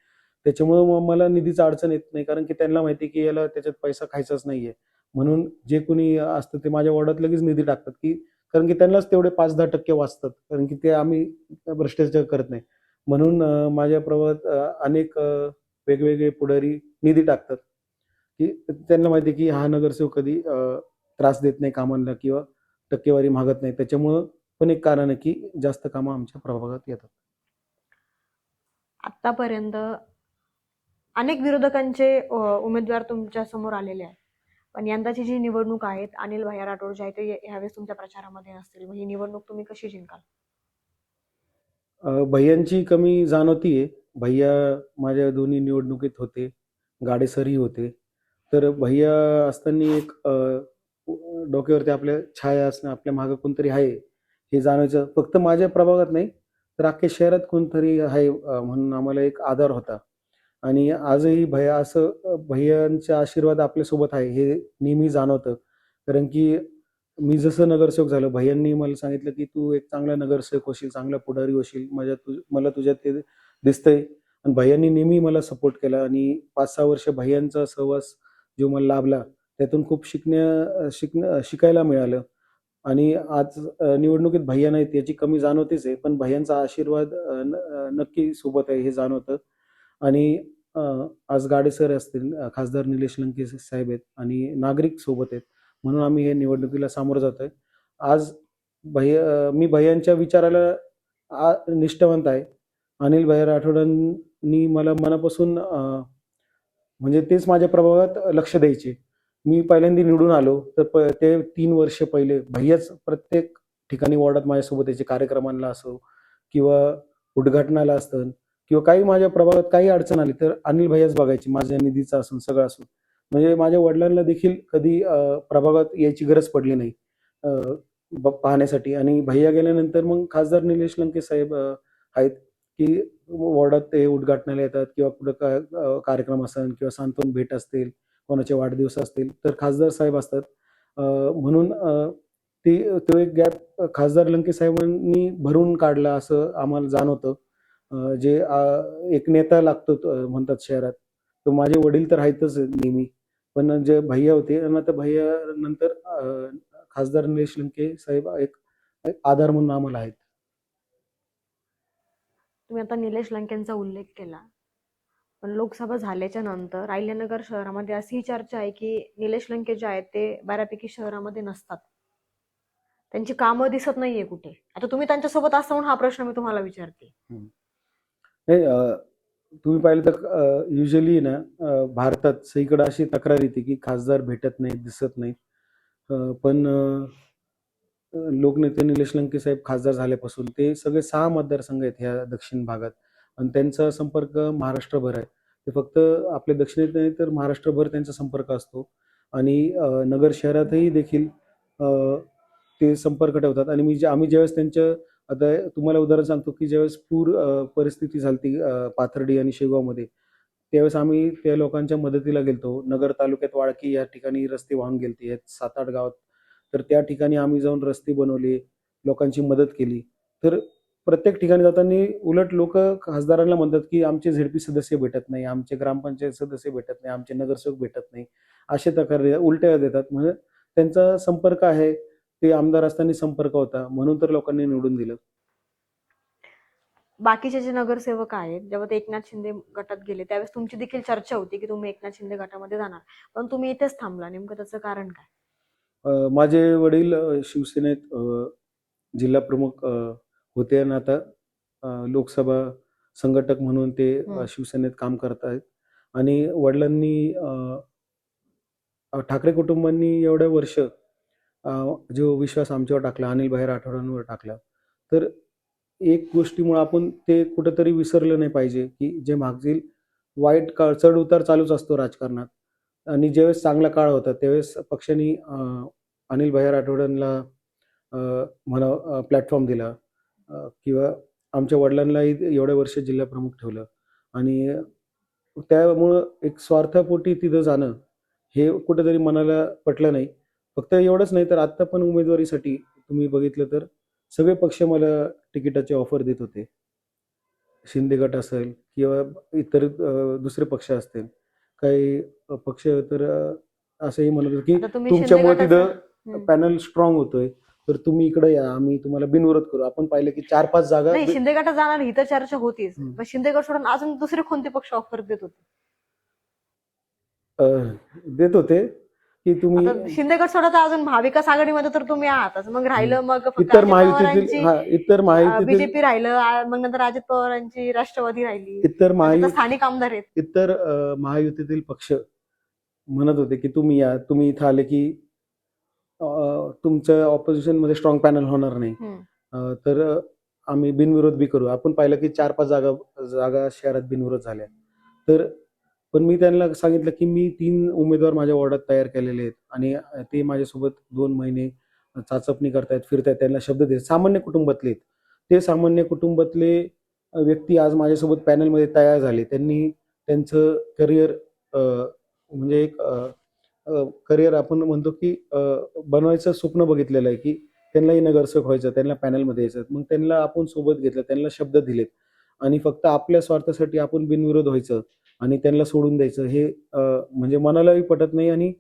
B: त्याच्यामुळं मग मला निधीची अडचण येत नाही, कारण की त्यांना माहिती आहे, की याला त्याच्यात पैसा खायचाच नाहीये. म्हणून जे कोणी असतं ते माझ्या वॉर्डात लगेच निधी टाकतात, की कारण की त्यांनाच तेवढे 5-10% वाचतात. कारण की ते आम्ही भ्रष्टाचार करत नाही. म्हणून माझ्या प्रभागात अनेक वेगवेगळे पुढारी निधी टाकतात, की त्यांना माहिती आहे, की हा नगरसेवक कधी त्रास देत नाही कामांना किंवा टक्केवारी मागत नाही. त्याच्यामुळं पण एक कारण आहे, की जास्त कामं आमच्या प्रभागात येतात.
A: आतापर्यंत अनेक विरोधकांचे उमेदवार तुमच्या समोर आलेले आहेत. पण यंदाची जी निवडणूक आहेत, अनिल भैया राठोड जे आहेत ते ह्यावेळेस तुमच्या प्रचारामध्ये नसतील. मग ही निवडणूक तुम्ही कशी जिंकाल?
B: भैय्यांची कमी जाणवतीये. भैय्या माझ्या दोन्ही निवडणुकीत होते. गाडे सरही होते. तर भैय्या असताना एक डोक्यावरती आपल्या छाया असणं, आपल्या मागे कोणतरी आहे, हे जाणवायचं. फक्त माझ्या प्रभागात नाही, तर अख्ख्या शहरात कोणतरी आहे म्हणून आम्हाला एक आधार होता. आणि आजही भैय्या असं भैय्यांचा आशीर्वाद आपल्यासोबत आहे, हे नेहमी जाणवतं. कारण की मी जसं नगरसेवक झालो, भैय्यांनी मला सांगितलं, की "तू एक चांगला नगरसेवक होशील, चांगला पुढारी होशील. मला तुझ्यात ते दिसतंय." आणि भैय्यांनी नेहमी मला सपोर्ट केला आणि 5-6 वर्ष भैय्यांचा सहवास जो मला लाभला, त्यातून खूप शिकायला मिळालं. आणि आज निवडणुकीत भैय्या नाहीत याची कमी जाणवतेच आहे. पण भैय्यांचा आशीर्वाद नक्की सोबत आहे हे जाणवतं. आणि अ, आज गाडे सर असतील, खासदार निलेश लंके साहेब आहेत आणि नागरिक सोबत आहेत. म्हणून आम्ही हे निवडणुकीला सामोरं जातोय. आज मी भैय्यांच्या विचाराला निष्ठावंत आहे. अनिल भैय्या राठोडांनी मला मनापासून म्हणजे तेच माझ्या प्रभावात लक्ष द्यायचे. मी पहिल्यांदा निवडून आलो, तर ते 3 वर्ष पहिले भैय्याच प्रत्येक ठिकाणी वॉर्डात माझ्यासोबत यायचे. कार्यक्रमांना असो किंवा उद्घाटनाला असतं किंवा काही माझ्या प्रभागात काही अडचण आली, तर अनिल भैय्याच बघायचे. माझ्या निधीचं असून, सगळं असून. म्हणजे माझ्या वडिलांना देखील कधी प्रभागात यायची गरज पडली नाही अ, पाहण्यासाठी. आणि भैय्या गेल्यानंतर मग खासदार निलेश लंके साहेब आहेत, की वॉर्डात ते उद्घाटनाला येतात किंवा कुठं काय कार्यक्रम असेल किंवा सांत्वन भेट असतील, कोणाचे वाढदिवस असतील, तर खासदार साहेब असतात. म्हणून तो एक गॅप खासदार लंके साहेबांनी भरून काढला असं आम्हाला जाणवतं. एक नेता लागतो म्हणतात शहरात. तर माझे वडील तर आहेतच नेहमी. पण जे भैय्या होते आणि आता भैय्या नंतर खासदार निलेश लंके साहेब एक एक आधार म्हणून आम्हाला आहेत.
A: तुम्ही आता निलेश लंकेंचा उल्लेख केला. पण लोकसभा झाल्याच्या नंतर अहिल्यानगर शहरामध्ये अशी चर्चा आहे की निलेश लंके जे आहेत ते बऱ्यापैकी शहरामध्ये नसतात. त्यांची कामं दिसत नाहीये कुठे. आता तुम्ही त्यांच्यासोबत असता म्हणून हा प्रश्न मी तुम्हाला विचारते.
B: हं. नाही तुम्ही पाहिलं तर युजुअली ना भारतात सगळीकडे अशी तक्रार येते, की खासदार भेटत नाहीत, दिसत नाहीत. पण लोकनेते निलेश लंके साहेब खासदार झाल्यापासून ते सगळे 6 मतदारसंघ आहेत ह्या दक्षिण भागात आणि त्यांचा संपर्क महाराष्ट्रभर आहे. ते फक्त आपल्या दक्षिणेत नाही तर महाराष्ट्रभर त्यांचा संपर्क असतो आणि नगर शहरातही देखील अ, ते संपर्क ठेवतात आणि आम्ही ज्यावेळेस त्यांच्या आता तुम्हाला उदाहरण सांगतो, की ज्यावेळेस पूर परिस्थिती झाली पाथर्डी आणि शेगावमध्ये, त्यावेळेस आम्ही त्या लोकांच्या मदतीला गेलतो. नगर तालुक्यात वाळकी या ठिकाणी रस्ते वाहून गेलते. 7-8 गावात. तर त्या ठिकाणी आम्ही जाऊन रस्ते बनवले, लोकांची मदत केली. तर प्रत्येक ठिकाणी जाताना उलट लोकं खासदारांना म्हणतात, की आमचे झेडपी सदस्य भेटत नाही, आमचे ग्रामपंचायत सदस्य भेटत नाही, आमचे नगरसेवक भेटत नाही. अशा तक्रारी उलट्या देतात. म्हणजे त्यांचा संपर्क आहे. ते आमदार असताना संपर्क होता. म्हणून तर लोकांनी निवडून दिलं.
A: बाकीचे जे नगरसेवक आहेत, जेव्हा ते एकनाथ शिंदे गटात गेले त्यावेळेस तुमची देखील चर्चा होती की तुम्ही एकनाथ शिंदे गटामध्ये जाणार. पण तुम्ही इथेच थांबला. नेमकं त्याचं कारण काय?
B: माझे वडील शिवसेनेत जिल्हा प्रमुख होते आणि आता लोकसभा संघटक म्हणून ते शिवसेनेत काम करत आहेत आणि वडिलांनी ठाकरे कुटुंबांनी एवढ्या वर्ष जो विश्वास आमच्यावर टाकला, अनिल भाई राठोडांवर टाकला. तर एक गोष्टीमुळे आपण ते कुठेतरी विसरलं नाही पाहिजे, की जे मागील वाईट काळ, चढ उतार चालूच असतो राजकारणात. आणि ज्यावेळेस चांगला काळ होता त्यावेळेस पक्षाने अनिल भैया राठोडांना अ, म्हणा प्लॅटफॉर्म दिला, किंवा आमच्या वडिलांनाही एवढ्या वर्ष जिल्हा प्रमुख ठेवलं. आणि त्यामुळं एक स्वार्थापोटी तिथं जाणं हे कुठेतरी मनाला पटलं नाही. फक्त एवढंच नाही तर आत्ता पण उमेदवारीसाठी तुम्ही बघितलं तर सगळे पक्ष मला तिकिटाची ऑफर देत होते. शिंदे गट असेल किंवा इतर दुसरे पक्ष असतील. काही पक्ष तर असंही म्हणत होते, की
A: आता तुम्ही शिंदे
B: तुमच्यामुळे
A: गटाचं
B: तिथं पॅनल स्ट्रॉंग होतोय, तर तुम्ही इकडे या, आम्ही तुम्हाला बिनविरोध करू. आपण पाहिलं की 4-5 जागा
A: नाही, शिंदे गटात जाणार ही तर चर्चा होतीच,
B: हं.
A: पण शिंदे गट सोडून अजून दुसरे कोणते पक्ष ऑफर देत होते?
B: अ, देत होते, की तुम्ही
A: आता शिंदे गट सोडा तर अजून महाविकास आघाडीमध्ये तर तुम्ही आहातच. मग राहिलं मग फक्त
B: इतर
A: अजित
B: महायुतीतील
A: पवारांची
B: इतर महायुतीतील
A: बीजेपी राहिलं, मग नंतर अजित पवारांची राष्ट्रवादी राहिली,
B: इतर
A: आणि आता स्थानिक आमदार आहेत.
B: इतर महायुतीतील पक्ष म्हणत होते, की तुम्ही या, तुम्ही इथं आले की तुमच्या ऑपोजिशनमध्ये स्ट्रॉंग पॅनल होणार नाही.
A: हम्म.
B: तर आम्ही बिनविरोध बी करू. आपण पाहिलं की 4-5 जागा जागा शहरात बिनविरोध झाल्या. तर पण मी त्यांना सांगितलं, की मी 3 उमेदवार माझ्या वॉर्डात तयार केलेले आहेत आणि ते माझ्यासोबत 2 महिने चाचपणी करतायत, फिरतायत. त्यांना शब्द देत सामान्य कुटुंबातले आहेत. ते सामान्य कुटुंबातले व्यक्ती आज माझ्यासोबत पॅनलमध्ये तयार झाले. त्यांनी त्यांचं करिअर म्हणजे एक करिअर आपण म्हणतो, की बनवायचं स्वप्न बघितलेलं आहे, की त्यांनाही नगरसेवक व्हायचं, त्यांना पॅनलमध्ये यायचं. मग त्यांना आपण सोबत घेतलं, त्यांना शब्द दिलेत आणि फक्त आपल्या स्वार्थासाठी आपण बिनविरोध व्हायचं आणि त्यांना सोडून द्यायचं हे म्हणजे मनालाही पटत नाही. आणि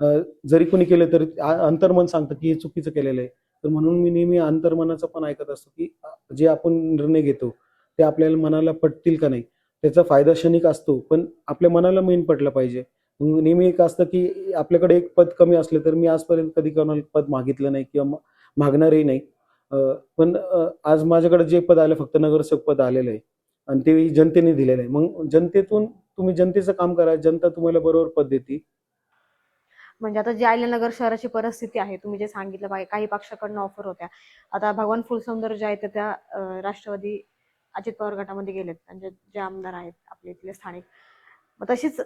B: अ, जरी कोणी केलं तरी अंतर्मन सांगतं, की हे चुकीचं केलेलं आहे. तर म्हणून मी नेहमी अंतर्मनाचं पण ऐकत असतो, की जे आपण निर्णय घेतो ते आपल्याला मनाला पटतील का नाही. त्याचा फायदा क्षणिक असतो, पण आपल्या मनाला मेन पटलं पाहिजे. नेहमी एक असतं, की आपल्याकडे एक पद कमी असलं तर मी आजपर्यंत कधी कोणाला पद मागितलं नाही किंवा मागणारही नाही. अ, पण आज माझ्याकडे जे पद आलं फक्त नगरसेवक पद आलेलं आहे आणि ते जनतेने दिलेलं आहे. मग जनतेतून तुम्ही जनतेचं काम करा, जनता तुम्हाला बरोबर पद देते.
A: म्हणजे आता जी अहिल्यानगर शहराची परिस्थिती आहे, तुम्ही जे सांगितलं काही पक्षाकडनं ऑफर होत्या. आता भगवान फुलसुंदर जे आहेत त्या राष्ट्रवादी अजित पवार गटामध्ये गेलेत, त्यांचे जे आमदार आहेत आपले इथले स्थानिक. मग तशीच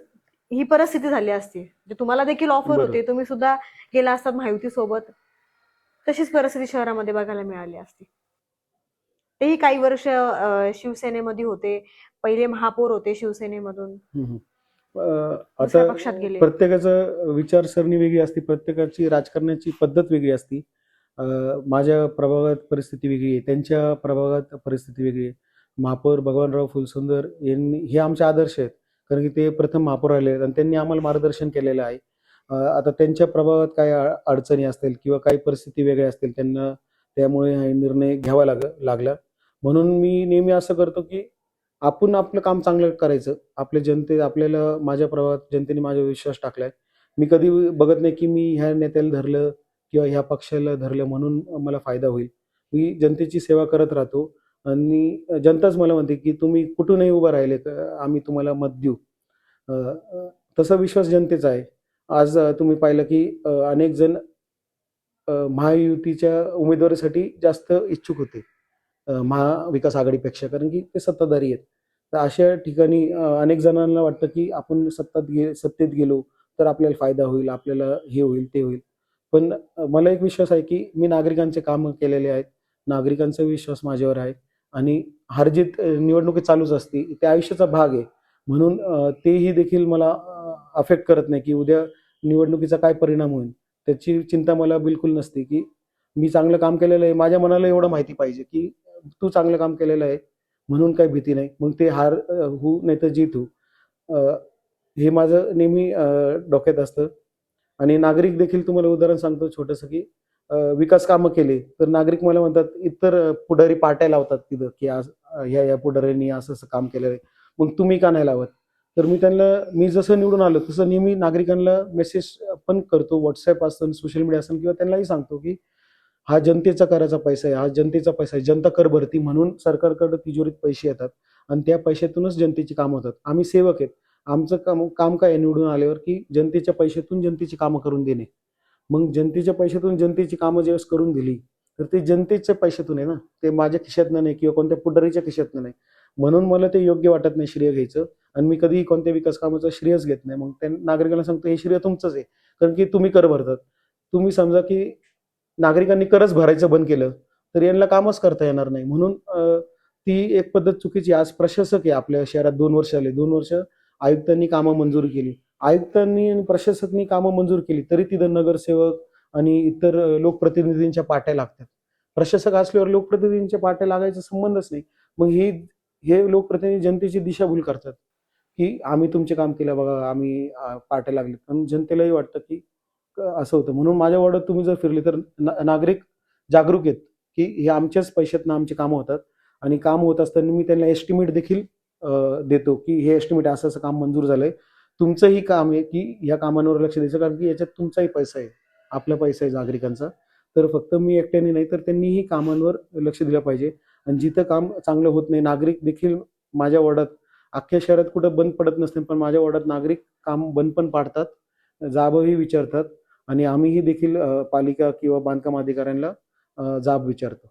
A: ही परिस्थिती झाली असती, म्हणजे तुम्हाला देखील ऑफर
B: बरोबर.
A: होते, तुम्ही सुद्धा गेला असतात महायुती सोबत, तशीच परिस्थिती शहरामध्ये बघायला मिळाली असती. तेही काही वर्ष शिवसेनेमध्ये होते, पहिले महापौर होते शिवसेनेमधून,
B: हं, हं.
A: दुसऱ्या
B: आता
A: पक्षात गेले.
B: प्रत्येकाचं विचारसरणी वेगळी असते, प्रत्येकाची राजकारणाची पद्धत वेगळी असते. माझ्या प्रभागात परिस्थिती वेगळी आहे, त्यांच्या प्रभागात परिस्थिती वेगळी आहे. महापौर भगवानराव फुलसुंदर यांनी हे आमचे आदर्श आहेत. कारण की ते प्रथम महापौर आले आहेत आणि त्यांनी आम्हाला मार्गदर्शन केलेलं आहे. आता त्यांच्या प्रभागात काही अडचणी असतील किंवा काही परिस्थिती वेगळ्या असतील, त्यांना त्यामुळे हा निर्णय घ्यावा लागला. म्हणून मी नेहमी असं करतो, की आपण आपलं काम चांगलं करायचं. आपल्याला माझ्या प्रभावात जनतेने माझ्यावर विश्वास टाकलाय. मी कधी बघत नाही, की मी ह्या नेत्याला धरलं किंवा ह्या पक्षाला धरलं म्हणून मला फायदा होईल. मी जनतेची सेवा करत राहतो आणि जनताच मला म्हणते, की तुम्ही कुठूनही उभं राहिले तर आम्ही तुम्हाला मत देऊ. अ, अ, तसा विश्वास जनतेचा आहे. आज तुम्ही पाहिलं, की अनेक जण महायुतीच्या उमेदवारीसाठी जास्त इच्छुक होते. महाविकास आघाडीपेक्षा, कारण की ते सत्ताधारी आहेत. तर अशा ठिकाणी अनेक जणांना वाटतं, की आपण सत्तेत गेलो तर आपल्याला फायदा होईल, आपल्याला हे होईल, ते होईल. पण मला एक विश्वास आहे, की मी नागरिकांचे कामं केलेले आहेत. नागरिकांचा विश्वास माझ्यावर आहे आणि हार-जीत निवडणुकीत चालूच असते. ते आयुष्याचा भाग आहे. म्हणून तेही देखील मला अफेक्ट करत नाही, की उद्या निवडणुकीचा काय परिणाम होईल. त्याची चिंता मला बिलकुल नसते, की मी चांगलं काम केलेलं आहे. माझ्या मनाला एवढं माहिती पाहिजे, की तू चांगलं काम केलेलं आहे म्हणून काही भीती नाही. मग ते हार होऊ नाहीतर जीत होऊ. अ, हे माझं नेहमी डोक्यात असतं. आणि नागरिक देखील तुम्हाला उदाहरण सांगतो छोटंसं, की विकास कामं केली तर नागरिक मला म्हणतात, इतर पुढारी पाट्या लावतात तिथं, की आज ह्या पुढाऱ्यांनी असं-असं काम केलेलं आहे. मग तुम्ही का नाही लावत? तर मी जसं निवडून आलो तसं नेहमी नागरिकांना मेसेज पण करतो. WhatsApp असेल, सोशल मीडिया असेल किंवा त्यांनाही सांगतो, की हा जनतेचा कराचा पैसा आहे, हा जनतेचा पैसा आहे. जनता कर भरती म्हणून सरकारकडे तिजोरीत पैसे येतात आणि त्या पैशातूनच जनतेची कामं होतात. आम्ही सेवक आहेत. आमचं काम काम काय आहे निवडून आल्यावर, की जनतेच्या पैशातून जनतेची कामं करून देणे. मग जनतेच्या पैशातून जनतेची कामं ज्यावेळेस करून दिली, तर ते जनतेच्या पैशातून आहे ना, ते माझ्या खिशातनं नाही किंवा कोणत्या पुढारीच्या खिशातनं नाही. म्हणून मला ते योग्य वाटत नाही श्रेय घ्यायचं. आणि मी कधीही कोणत्या विकास कामाचं श्रेयच घेत नाही. मग त्या नागरिकांना सांगतो, हे श्रेय तुमचंच आहे. कारण की तुम्ही कर भरतात. तुम्ही समजा की नागरिकांनी करच भरायचं बंद केलं, तर यांना कामच करता येणार नाही. म्हणून ती एक पद्धत चुकीची आहे. आज प्रशासक आहे आपल्या शहरात 2 वर्ष झाले. 2 वर्ष आयुक्तांनी कामं मंजूर केली. आयुक्तांनी आणि प्रशासकांनी कामं मंजूर केली, तरी तिथं नगरसेवक आणि इतर लोकप्रतिनिधींच्या पाट्या लागतात. प्रशासक असल्यावर लोकप्रतिनिधींच्या पाट्या लागायचा संबंधच नाही. मग हे लोकप्रतिनिधी जनतेची दिशाभूल करतात, की आम्ही तुमचे काम केलं बघा, आम्ही पाट्या लागले. पण जनतेलाही वाटतं, की असं होतं. म्हणून माझ्या वॉर्डात तुम्ही जर फिरले तर नागरिक जागरूक आहेत, की हे आमच्याच पैशातनं आमची कामं होतात. आणि काम होत असताना मी त्यांना एस्टिमेट देखील देतो, की हे एस्टिमेट असं काम मंजूर झालंय. तुमचंही काम आहे, की या कामांवर लक्ष द्यायचं, कारण की याच्यात तुमचाही पैसा आहे, आपला पैसा आहे नागरिकांचा. तर फक्त मी एकट्याने नाही, तर त्यांनीही कामांवर लक्ष दिलं पाहिजे. आणि जिथं काम चांगलं होत नाही, नागरिक देखील माझ्या वॉर्डात, अख्ख्या शहरात कुठं बंद पडत नसते, पण माझ्या वॉर्डात नागरिक काम बंद पण पाडतात, जाबही विचारतात. आणि आम्हीही देखील पालिका किंवा बांधकाम अधिकाऱ्यांना जाब विचारतो.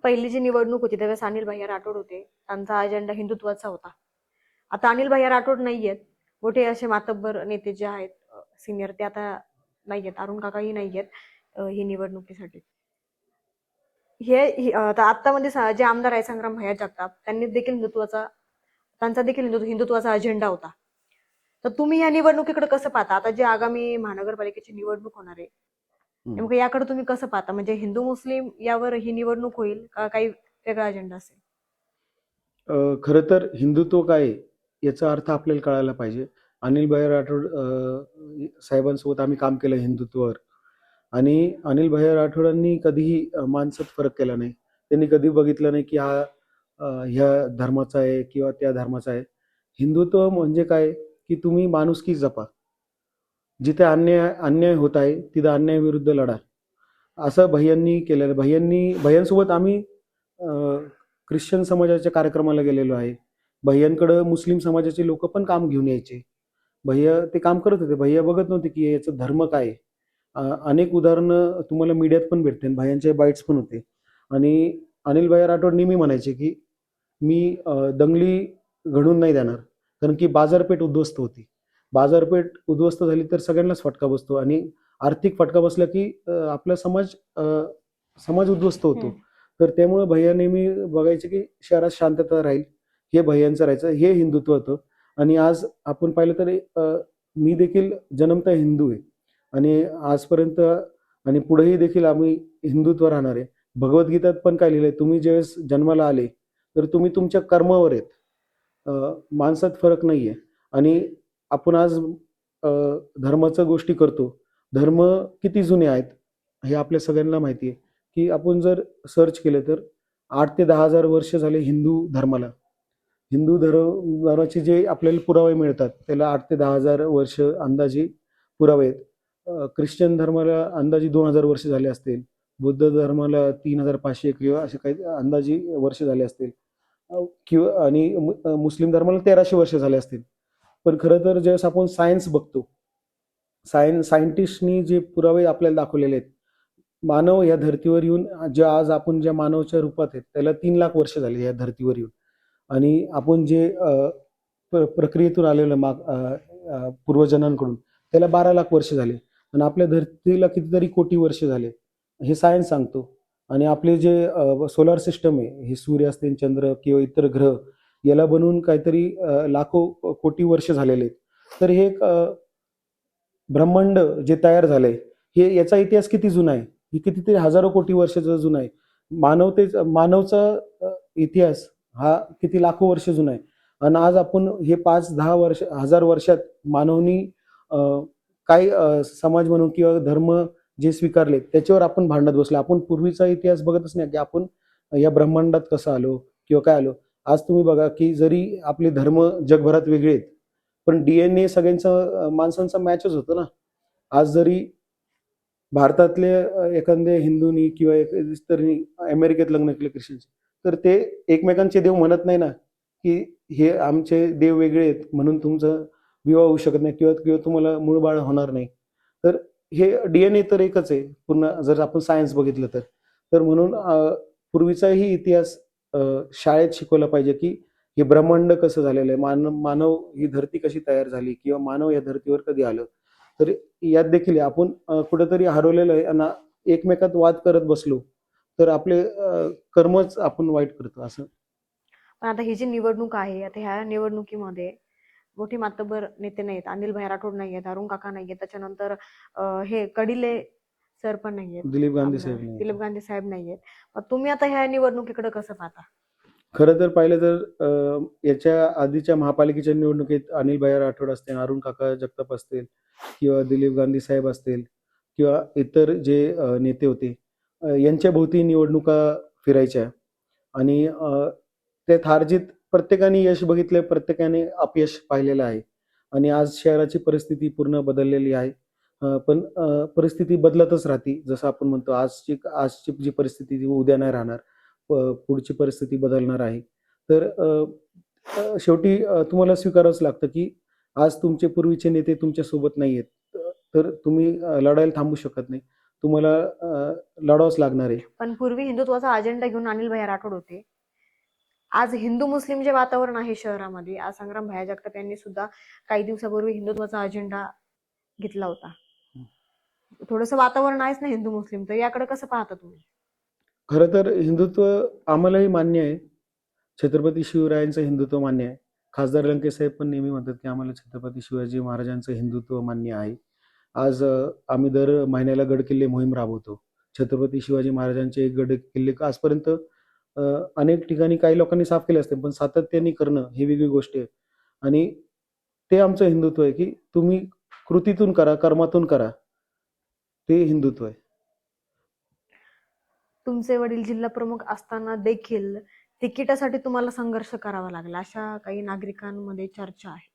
A: पहिली जी निवडणूक होती त्यावेळेस अनिल भैया राठोड होते. त्यांचा अजेंडा हिंदुत्वाचा होता. आता अनिल भैया राठोड नाहीयेत. मोठे असे मातब्बर नेते जे आहेत सिनियर, ते आता नाहीयेत. अरुण काकाही नाहीयेत ही निवडणुकीसाठी. आता आत्तामध्ये जे आमदार आहे संग्राम भैया जगताप, त्यांनी देखील त्यांचा देखील हिंदुत्वाचा अजेंडा होता. तर तुम्ही या निवडणुकीकडे कसं पाहता? आता जे आगामी महानगरपालिकेची निवडणूक होणार आहे, नेमकं याकडे तुम्ही कसं पाहता? म्हणजे हिंदू मुस्लिम यावर ही निवडणूक होईल का काही वेगळा अजेंडा असेल?
B: खरं तर हिंदुत्व काय आहे, याचा अर्थ आपल्याला कळायला पाहिजे. अनिल भैया राठोड साहेबांसोबत आम्ही काम केलं हिंदुत्वावर. आणि अनिल भैया राठोडांनी कधीही माणसात फरक केला नाही. त्यांनी कधी बघितलं नाही, की हा ह्या धर्माचा आहे किंवा त्या धर्माचा आहे. हिंदुत्व म्हणजे काय, की तुम्ही माणुसकी जपा. जिथे अन्याय होत आहे, तिथं अन्यायाविरुद्ध लढा. असं भैयांनी केलेलं. भैयांसोबत आम्ही ख्रिश्चन समाजाच्या कार्यक्रमाला गेलेलो आहे. भैयांकडं मुस्लिम समाजाचे लोक पण काम घेऊन यायचे. भैया ते काम करत होते. भैया बघत नव्हते, की याचा धर्म काय आहे. अनेक उदाहरणं तुम्हाला मीडियात पण भेटतील. भैयांचे बाईट्स पण होते. आणि अनिल भैया राठोड नेहमी म्हणायचे, की मी दंगली घडवून नाही देणार. कारण की बाजारपेठ उद्ध्वस्त होती. बाजारपेठ उद्ध्वस्त झाली तर सगळ्यांनाच फटका बसतो. आणि आर्थिक फटका बसला, की आपला समाज उद्ध्वस्त होतो. तर त्यामुळे भैया नेहमी बघायचे, की शहरात शांतता राहील, हे भैयांचं राहायचं. हे हिंदुत्व होतं. आणि आज आपण पाहिलं तर मी देखील जन्मतः हिंदू आहे. आणि आजपर्यंत आणि पुढेही देखील आम्ही हिंदुत्व राहणार आहे. भगवद्गीतात पण काय लिहिलंय, तुम्ही ज्यावेळेस जन्माला आले, तर तुम्ही तुमच्या कर्मावर आहेत. माणसात फरक नाहीये. आणि आपण आज धर्माच्या गोष्टी करतो. धर्म किती जुने आहेत, हे आपल्या सगळ्यांना माहिती आहे. की आपण जर सर्च केलं तर 8 ते 10,000 वर्ष झाले हिंदू धर्माला. धर्माचे जे आपल्याला पुरावे मिळतात, त्याला 8 ते 10,000 वर्ष अंदाजे पुरावे आहेत. ख्रिश्चन धर्माला अंदाजे 2,000 वर्ष झाले असतील. बुद्ध धर्माला 3,500 किंवा असे काही अंदाजे वर्ष झाले असतील. किंवा आणि मुस्लिम धर्माला 1,300 वर्ष झाले असतील. पण खरं तर ज्यावेळेस आपण सायन्स बघतो, सायंटिस्टनी जे पुरावे आपल्याला दाखवलेले आहेत, मानव या धर्तीवर येऊन आज आपण ज्या मानवाच्या रूपात आहेत, त्याला 3 लाख वर्ष झाली या धर्तीवर येऊन. आणि आपण जे प्रक्रियेतून आलेलं पूर्वजनांकडून, त्याला 12 लाख वर्ष झाले. आणि आपल्या धर्तीला कितीतरी कोटी वर्ष झाले, हे सायन्स सांगतो. आणि आपले जे सोलार सिस्टम आहे, हे सूर्य असतील, चंद्र किंवा इतर ग्रह, याला बनवून काहीतरी लाखो कोटी वर्ष झालेले आहेत. तर हे ब्रह्मांड जे तयार झालंय, हे याचा इतिहास किती जुना आहे, हे कितीतरी हजारो कोटी वर्षाचा जुना आहे. मानवचा इतिहास हा किती लाखो वर्ष जुना आहे. आणि आज आपण हे 5-10 वर्ष, 1000 वर्षात मानवनी काय समाज म्हणून किंवा धर्म जे स्वीकारले, त्याच्यावर आपण भांडत बसलो. आपण पूर्वीचा इतिहास बघतच नाही, की आपण या ब्रह्मांडात कसं आलो किंवा काय आलो. आज तुम्ही बघा, की जरी आपले धर्म जगभरात वेगळे आहेत, पण DNA सगळ्यांचा माणसांचा मॅचच होतो ना. आज जरी भारतातले एखाद्या हिंदूनी किंवा इतरनी अमेरिकेत लग्न केले ख्रिश्चनचे, तर ते एकमेकांचे देव म्हणत नाही ना, की हे आमचे देव वेगळे आहेत म्हणून तुमचा विवाह होऊ शकत नाही किंवा तुम्हाला मूळ बाळ होणार नाही. तर हे डीएनए तर एकच आहे पूर्ण, जर आपण सायन्स बघितलं तर म्हणून पूर्वीचाही इतिहास शाळेत शिकवला पाहिजे की हे ब्रह्मांड कसं झालेलं आहे, मानव ही धरती कशी तयार झाली किंवा मानव या धर्तीवर कधी आलं. तर यात देखील आपण कुठेतरी हरवलेलो आहे आणि एकमेकात वाद करत बसलो तर आपले कर्मच आपण वाईट करतो असं.
A: पण आता ही जी निवडणूक आहे, आता ह्या निवडणुकीमध्ये मोठी मातब्बर नेते नाहीत, अनिल भाई राठोड नाहीयेत, अरुण काका नाहीयेत, त्याच्यानंतर हे कडिले सर पण नाहीयेत,
B: दिलीप गांधी
A: आमदार
B: साहेब नाही.
A: दिलीप गांधी साहेब नाहीयेत. मग तुम्ही आता ह्या निवडणुकीकडे कसं पाहता?
B: खरं तर पाहिलं तर याच्या आधीच्या महापालिकेच्या निवडणुकीत अनिल भाई राठोड असतील, अरुण काका जगताप असतील किंवा दिलीप गांधी साहेब असतील किंवा इतर जे नेते होते, यांच्या भोवती निवडणुका फिरायच्या आणि त्यात हारजीत प्रत्येकाने यश बघितलं, प्रत्येकाने अपयश पाहिलेलं आहे आणि आज शहराची परिस्थिती पूर्ण बदललेली आहे. पण परिस्थिती बदलतच राहते. जसं आपण म्हणतो आजची आजची जी परिस्थिती ती उद्या नाही राहणार. पुढची परिस्थिती बदलणार आहे. तर शेवटी तुम्हाला स्वीकारावंच लागतं की आज तुमचे पूर्वीचे नेते तुमच्या सोबत नाहीयेत. तर तुम्ही लढायला थांबू शकत नाही. तुम्हाला लढावंच लागणार आहे.
A: पण पूर्वी हिंदुत्वाचा अजेंडा घेऊन अनिल भाई राठोड होते. आज हिंदू मुस्लिम जे वातावरण आहे शहरामध्ये, आज संग्राम भैया जगताप यांनी सुद्धा काही दिवसापूर्वी हिंदुत्वाचा अजेंडा घेतला होता. थोडंसं वातावरण आहेच ना हिंदू मुस्लिम, तर याकडे कसं पाहता तुम्ही?
B: खरं तर हिंदुत्व आम्हालाही मान्य आहे. छत्रपती शिवरायांचं हिंदुत्व मान्य आहे. खासदार लंकेसाहेब पण नेहमी म्हणतात की आम्हाला छत्रपती शिवाजी महाराजांचं हिंदुत्व मान्य आहे. आज आम्ही दर महिन्याला गडकिल्ले मोहीम राबवतो. छत्रपती शिवाजी महाराजांचे गड किल्ले आजपर्यंत अनेक ठिकाणी काही लोकांनी साफ केले असते, पण सातत्याने करणं ही वेगळी गोष्ट आहे आणि ते आमचं हिंदुत्व आहे की तुम्ही कृतीतून करा, कर्मातून करा. ते हिंदुत्व आहे.
A: तुमचे वडील जिल्हा प्रमुख असताना देखील तिकिटासाठी तुम्हाला संघर्ष करावा लागला, अशा काही नागरिकांमध्ये चर्चा आहे.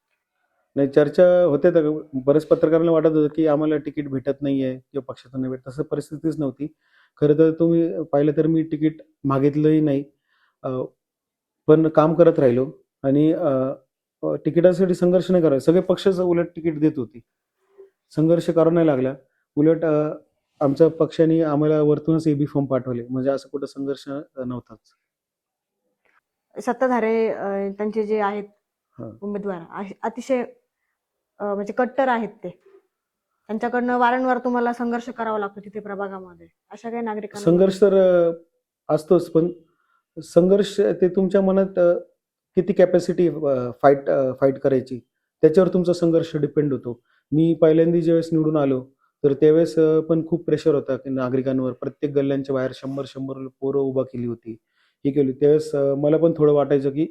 B: नाही, चर्चा होते तर बऱ्याच पत्रकारांना वाटत होतं की आम्हाला तिकीट भेटत नाहीये किंवा पक्षातून नाही भेटत. तसं परिस्थितीच नव्हती. खरं तर तुम्ही पाहिलं तर मी तिकीट मागितलंही नाही. अ, पण काम करत राहिलो आणि तिकिटासाठी संघर्ष नाही करायचा. सगळे पक्षच उलट तिकीट देत होते. संघर्ष करावा नाही लागला. उलट आमच्या पक्षाने आम्हाला वरतूनच एबी फॉर्म पाठवले. म्हणजे असं कुठं संघर्ष नव्हताच.
A: सत्ताधारे त्यांचे जे आहेत
B: हां.
A: उमेदवार अतिशय म्हणजे कट्टर आहेत ते. त्यांच्याकडनं वारंवार तुम्हाला संघर्ष करावा लागतो तिथे प्रभागामध्ये. अशा काही नागरिकांना
B: संघर्ष तर असतोच, पण संघर्ष ते तुमच्या मनात किती कॅपॅसिटी फाईट करायची त्याच्यावर तुमचा संघर्ष डिपेंड होतो. मी पहिल्यांदा ज्यावेळेस निवडून आलो, तर त्यावेळेस पण खूप प्रेशर होता की नागरिकांवर. प्रत्येक गल्ल्यांच्या बाहेर 100-100 पोरं उभा केली होती. हे केली. त्यावेळेस मला पण थोडं वाटायचं की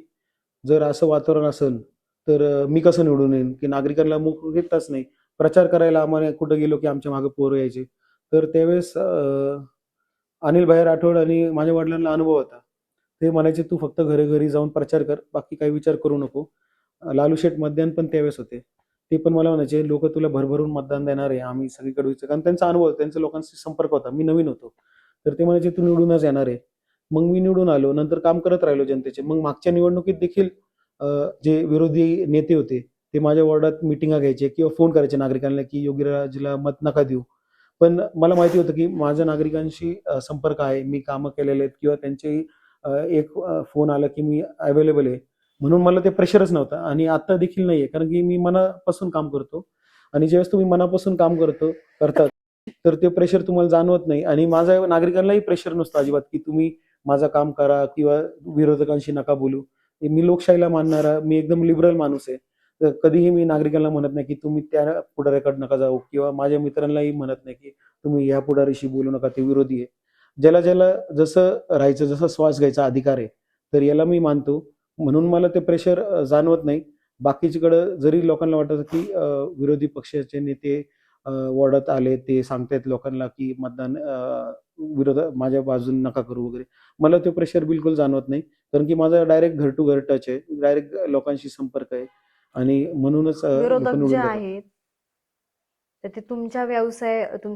B: जर असं वातावरण असेल, तर मी कसं निवडून येईन? की नागरिकांना मुख घेताच नाही. प्रचार करायला आम्हाला कुठं गेलो की आमच्या मागे पोरं यायचे. तर त्यावेळेस अनिल भाई राठोड आणि माझ्या वडिलांना अनुभव होता. ते म्हणायचे, "तू फक्त घरी-घरी जाऊन प्रचार कर, बाकी काही विचार करू नको." लालू शेठ मतदान पण त्यावेळेस होते. ते पण मला म्हणायचे, "लोकं तुला भरभरून मतदान देणार आहे. आम्ही सगळीकडे विचार." कारण त्यांचा अनुभव, त्यांच्या लोकांशी संपर्क होता. मी नवीन होतो. तर ते म्हणायचे, "तू निवडूनच येणार आहे." मग मी निवडून आलो. नंतर काम करत राहिलो जनतेचे. मग मागच्या निवडणुकीत देखील अ, जे विरोधी नेते होते, ते माझ्या वॉर्डात मीटिंगा घ्यायचे किंवा फोन करायचे नागरिकांना, की "योगीराजला मत नका देऊ." पण मला माहिती होतं, की माझ्या नागरिकांशी संपर्क आहे. मी कामं केलेले आहेत किंवा त्यांचे एक फोन आला, की मी अवेलेबल आहे. म्हणून मला ते प्रेशरच नव्हतं आणि आता देखील नाहीये. कारण की मी मनापासून काम करतो आणि ज्यावेळेस तुम्ही मनापासून काम करतात, तर ते प्रेशर तुम्हाला जाणवत नाही आणि माझ्या नागरिकांनाही प्रेशर नसतं अजिबात, की तुम्ही माझं काम करा किंवा विरोधकांशी नका बोलू. मी लोकशाहीला मानणारा, मी एकदम लिबरल माणूस आहे. तर कधीही मी नागरिकांना म्हणत नाही, की तुम्ही त्या पुढाऱ्याकडे नका जाऊ किंवा माझ्या मित्रांनाही म्हणत नाही, की तुम्ही ह्या पुढारीशी बोलू नका, ते विरोधी आहे. ज्याला जसं राहायचं, जसा श्वास घ्यायचा अधिकार आहे, तर याला मी मानतो. म्हणून मला ते प्रेशर जाणवत नाही. बाकीच्याकडं जरी लोकांना वाटतं, की विरोधी पक्षाचे नेते वॉर्डात आले, ते सांगतायत लोकांना, की मतदान माझ्या बाजूने नका करू वगैरे. मला ते प्रेशर बिलकुल जाणवत नाही. कारण की माझा डायरेक्ट घर टू घर टच आहे. डायरेक्ट लोकांशी संपर्क आहे आणि म्हणूनच लोकं
A: विरोधक जे
B: निवडून देतात.
A: आहेत, तर ते तुमचा